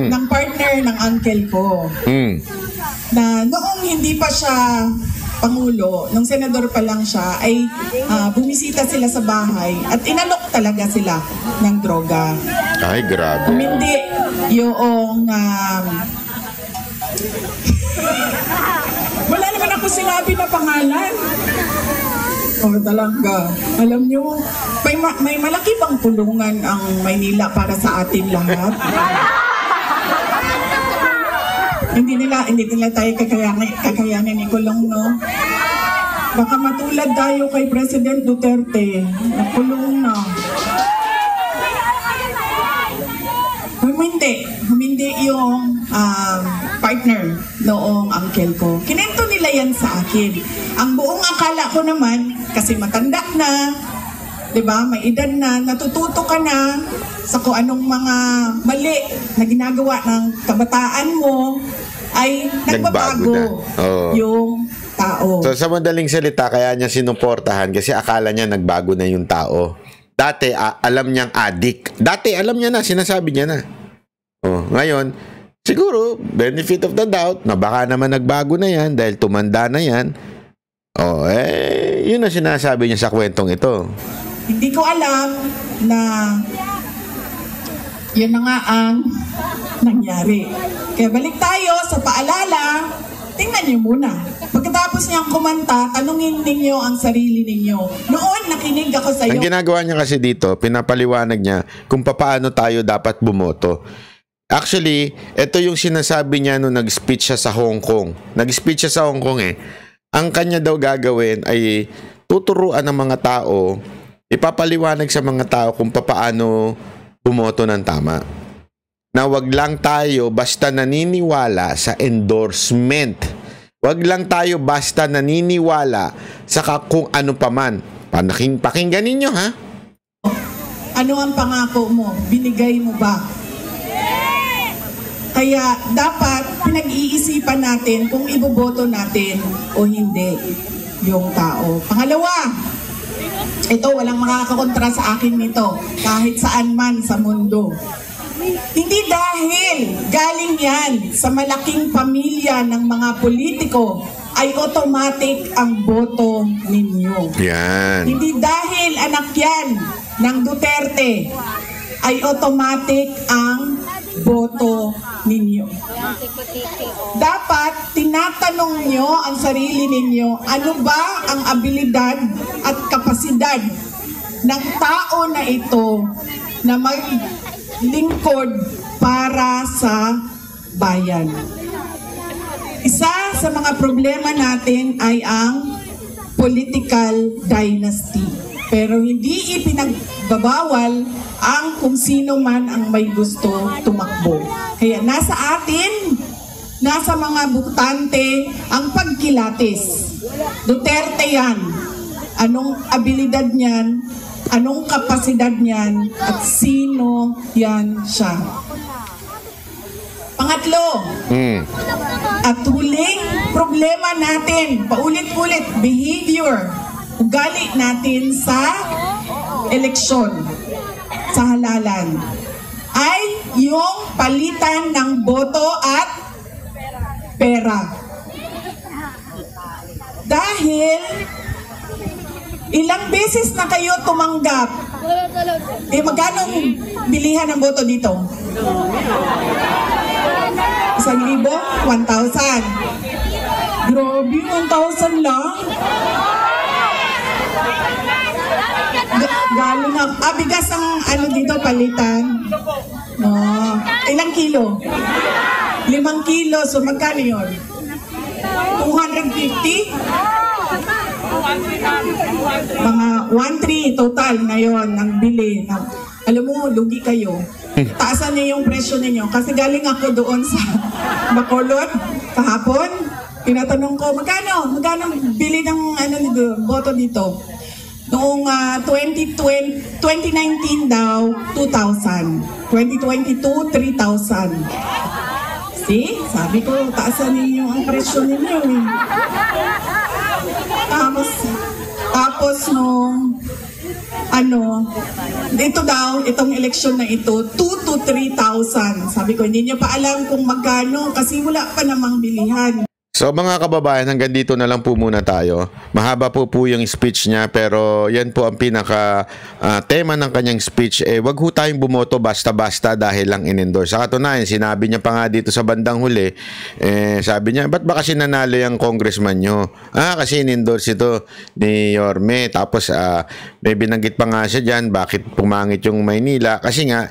Speaker 4: ng partner ng uncle ko na noong hindi pa siya Pangulo, nung senador pa lang siya, ay bumisita sila sa bahay at inalok talaga sila ng droga.
Speaker 1: Ay, grabe.
Speaker 4: Hindi yung wala naman ako sinabi na pangalan. Oh, talaga. Alam nyo, may malaki bang tulungan ang Maynila para sa atin lahat? Hindi nila tayo kakayanin ikulong, no? Baka matulad tayo kay President Duterte. Nakulong na. Humindi yung partner noong uncle ko. Kinento nila yan sa akin. Ang buong akala ko naman, kasi matanda na, diba, may edad na, natututo ka na sa kung anong mga mali na ginagawa ng kabataan mo, ay nagbabago yung tao.
Speaker 1: So sa madaling salita, kaya niya sinuportahan kasi akala niya nagbago na yung tao. Dati, alam niyang addict. Dati, alam niya na, sinasabi niya na. Oh, ngayon, siguro, benefit of the doubt, na baka naman nagbago na yan dahil tumanda na yan. Oh, yun ang sinasabi niya sa kwentong ito.
Speaker 4: Hindi ko alam na yun na nga ang nangyari. Kaya balik tayo sa paalala, tingnan niyo muna. Pagkatapos niyang kumanta, tanungin ninyo ang sarili ninyo. Noon, nakinig ako sa iyo.
Speaker 1: Ang ginagawa niya kasi dito, pinapaliwanag niya kung paano tayo dapat bumoto. Actually, ito yung sinasabi niya nung nag-speech siya sa Hong Kong. Nag-speech siya sa Hong Kong Ang kanya daw gagawin ay tuturuan ng mga tao, ipapaliwanag sa mga tao kung paano bumoto ng tama. Na wag lang tayo basta naniniwala sa endorsement. Wag lang tayo basta naniniwala sa kung ano paman. Pakinggan ninyo, ha?
Speaker 4: Ano ang pangako mo? Binigay mo ba? Kaya dapat pinag-iisipan natin kung iboboto natin o hindi yung tao. Pangalawa, ito walang makakakontra sa akin nito kahit saan man sa mundo. Hindi dahil galing yan sa malaking pamilya ng mga politiko ay automatic ang boto ninyo.
Speaker 1: Yan.
Speaker 4: Hindi dahil anak yan ng Duterte ay automatic ang boto ninyo. Dapat tinatanong nyo ang sarili ninyo, ano ba ang abilidad at kapasidad ng tao na ito na maglingkod para sa bayan. Isa sa mga problema natin ay ang political dynasty. Pero hindi ipinagbabawal ang kung sino man ang may gusto tumakbo. Kaya nasa atin, nasa mga butante ang pagkilatis. Duterte yan. Anong abilidad niyan? Anong kapasidad niyan? At sino yan siya? Pangatlo, at huling problema natin, paulit-ulit, behavior, ugali natin sa eleksyon, sa halalan, ay yung palitan ng boto at pera. Dahil ilang beses na kayo tumanggap, magkano bilihan ng boto dito? 1,000? 1,000? Grabe, 1,000 lang? Galing na. Bigas ang ano dito palitan. No. Ilang kilo? 5 kilo. So magkano yun? 250? Mga 1,300 total ngayon ng bili. Alam mo, lugi kayo. Taasan niyo yung presyo ninyo. Kasi galing ako doon sa Bacolod kahapon. Tinatanong ko, magkano bili ng boto dito? Noong 2019 daw, 2,000. 2022, 3,000. See? Sabi ko, taasan ninyo ang presyo ninyo. Tapos nung dito daw, itong eleksyon na ito, 2,000 to 3,000. Sabi ko, hindi niyo pa alam kung magkano kasi wala pa namang bilihan.
Speaker 1: So mga kababayan, hanggang dito na lang po muna tayo. Mahaba po yung speech niya, pero yan po ang pinaka tema ng kanyang speech. Wag ho tayong bumoto basta-basta dahil lang in-endorse. Sa katunayan, sinabi niya pa nga dito sa bandang huli, sabi niya, ba't ba kasi nanalo yung congressman nyo? Kasi in-endorse ito ni Yorme. Tapos may binanggit pa nga siya dyan, bakit pumangit yung Maynila? Kasi nga,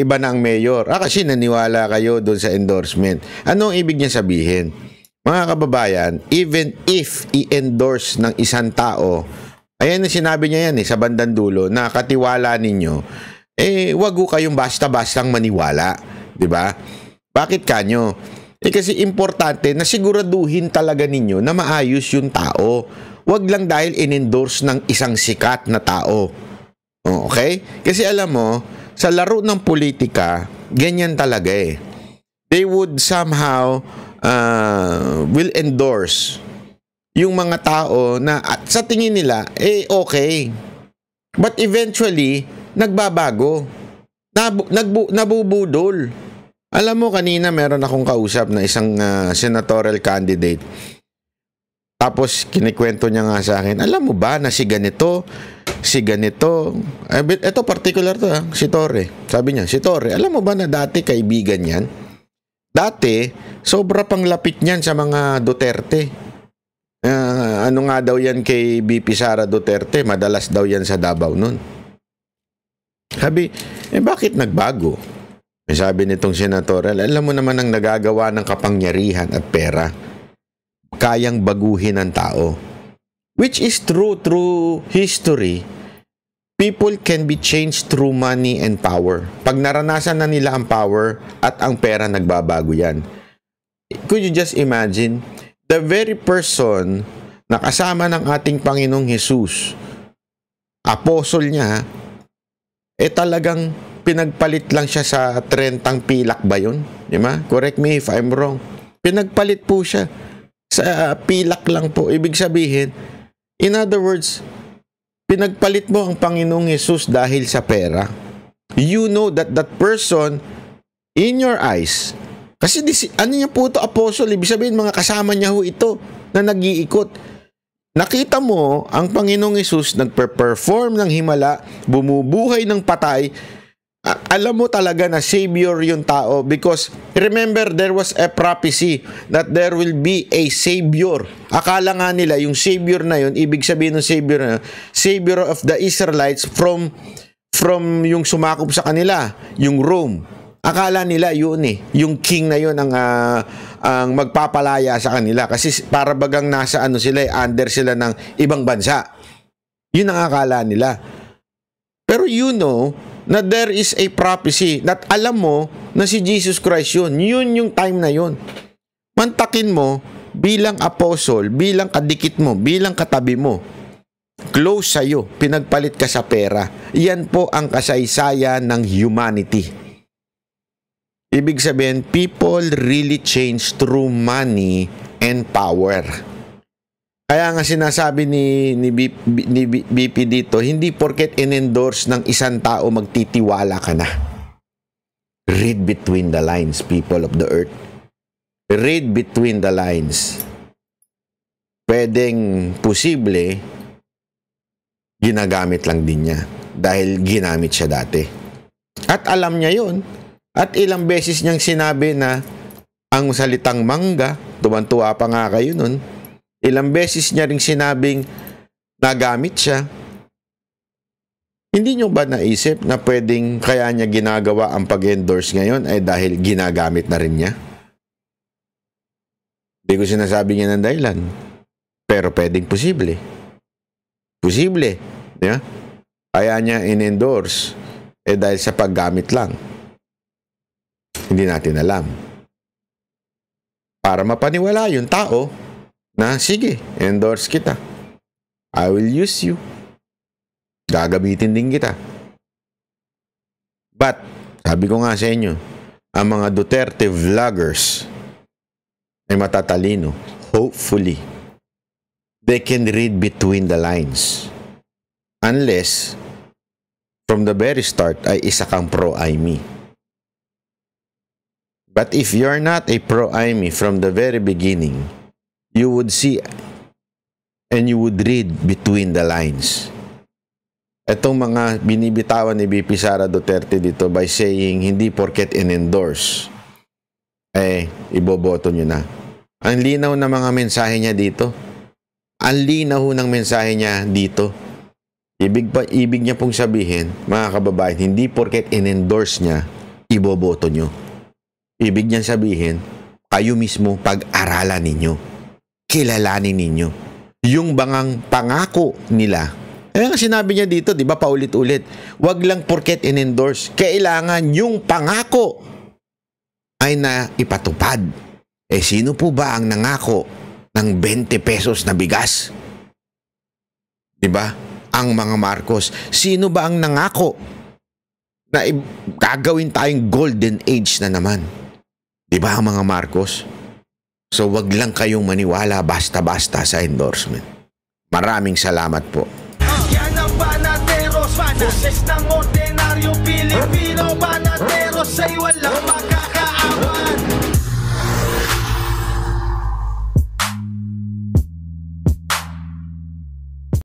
Speaker 1: iba na ang mayor. Kasi naniwala kayo doon sa endorsement. Ano ang ibig niya sabihin? Mga kababayan, even if i-endorse ng isang tao, ayan na sinabi niya yan sa bandang dulo, na katiwala ninyo, wag ho kayong basta-bastang maniwala. Diba? Bakit kanyo? Kasi importante na siguraduhin talaga ninyo na maayos yung tao. Wag lang dahil in-endorse ng isang sikat na tao. Okay? Kasi alam mo, sa laro ng politika, ganyan talaga They would somehow will endorse yung mga tao na at sa tingin nila, okay. But eventually, nagbabago. Nabubudol. Alam mo, kanina meron akong kausap na isang senatorial candidate. Tapos, kinikwento niya nga sa akin, alam mo ba na si ganito, ito particular to si Torre. Sabi niya, si Torre, alam mo ba na dati kaibigan yan? Dati, sobra pang lapit niyan sa mga Duterte. Ano nga daw yan kay BP Sara Duterte? Madalas daw yan sa Davao nun. Sabi, bakit nagbago? Sabi nitong senatorial, alam mo naman ang nagagawa ng kapangyarihan at pera. Kayang baguhin ang tao. Which is true through history. People can be changed through money and power. Pag naranasan na nila ang power at ang pera, nagbabago yan. Could you just imagine? The very person na kasama ng ating Panginoong Jesus, apostle niya, talagang pinagpalit lang siya sa 30 pilak ba yun? Diba? Correct me if I'm wrong. Pinagpalit po siya sa pilak lang po. Ibig sabihin, in other words, pinagpalit mo ang Panginoong Jesus dahil sa pera. You know that that person, in your eyes, kasi ano niya po ito, apostle, ibig sabihin mga kasama niya ho ito na nag-iikot. Nakita mo ang Panginoong Jesus nagpe-perform ng himala, bumubuhay ng patay. Alam mo talaga na Savior yung tao because remember there was a prophecy that there will be a Savior. Akala nga nila yung Savior na yun, ibig sabihin ng Savior na yun, Savior of the Israelites from yung sumakop sa kanila, yung Rome. Akala nila yun yung king na yun ang magpapalaya sa kanila kasi para bagang nasa sila, under sila ng ibang bansa. Yun ang akala nila. Pero you know na there is a prophecy that alam mo na si Jesus Christ yun. Yun yung time na yun. Mantakin mo bilang apostle, bilang kadikit mo, bilang katabi mo. Close sa'yo, pinagpalit ka sa pera. Yan po ang kasaysayan ng humanity. Ibig sabihin, people really change through money and power. Kaya nga sinasabi ni BP dito, hindi porket in-endorse ng isang tao magtitiwala ka na. Read between the lines, people of the earth. Read between the lines. Pwedeng posible, ginagamit lang din niya dahil ginamit siya dati. At alam niya yon. At ilang beses niyang sinabi na ang salitang mangga, tuwan-tuwa pa nga kayo nun, ilang beses niya ring sinabing nagamit siya. Hindi nyo ba naisip na pwedeng kaya niya ginagawa ang pag-endorse ngayon ay dahil ginagamit na rin niya? Hindi ko sinasabi niya ng dahilan. Pero pwedeng posible. Posible. Yeah? Kaya niya in-endorse dahil sa paggamit lang. Hindi natin alam. Para mapaniwala yung tao na sige, endorse kita. I will use you. Gagamitin din kita. But, sabi ko nga sa inyo, ang mga Duterte vloggers ay matatalino. Hopefully, they can read between the lines. Unless, from the very start, ay isa kang pro-I-me. But if you're not a pro-Amy from the very beginning, you would see and you would read between the lines. Itong mga binibitawan ni VP Sara Duterte dito by saying hindi porket in-endorse, iboboto nyo na. Ang linaw na mga mensahe niya dito. Ang linaw ng mensahe niya dito. Ibig niya pong sabihin, mga kababayan, hindi porket in-endorse niya, iboboto nyo. Ibig niya sabihin, kayo mismo pag-aralan ninyo. Kilalanin ninyo. Yung bangang pangako nila. Nga sinabi niya dito, di ba, paulit-ulit, wag lang porket in-endorse. Kailangan yung pangako ay na ipatupad. Sino po ba ang nangako ng 20 pesos na bigas? Di ba? Ang mga Marcos. Sino ba ang nangako na gagawin tayong golden age na naman? Di ba ang mga Marcos? So wag lang kayong maniwala basta-basta sa endorsement. Maraming salamat po.
Speaker 3: Yan ang Banateros, boses ng ordinaryong Pilipino. Banateros ay walang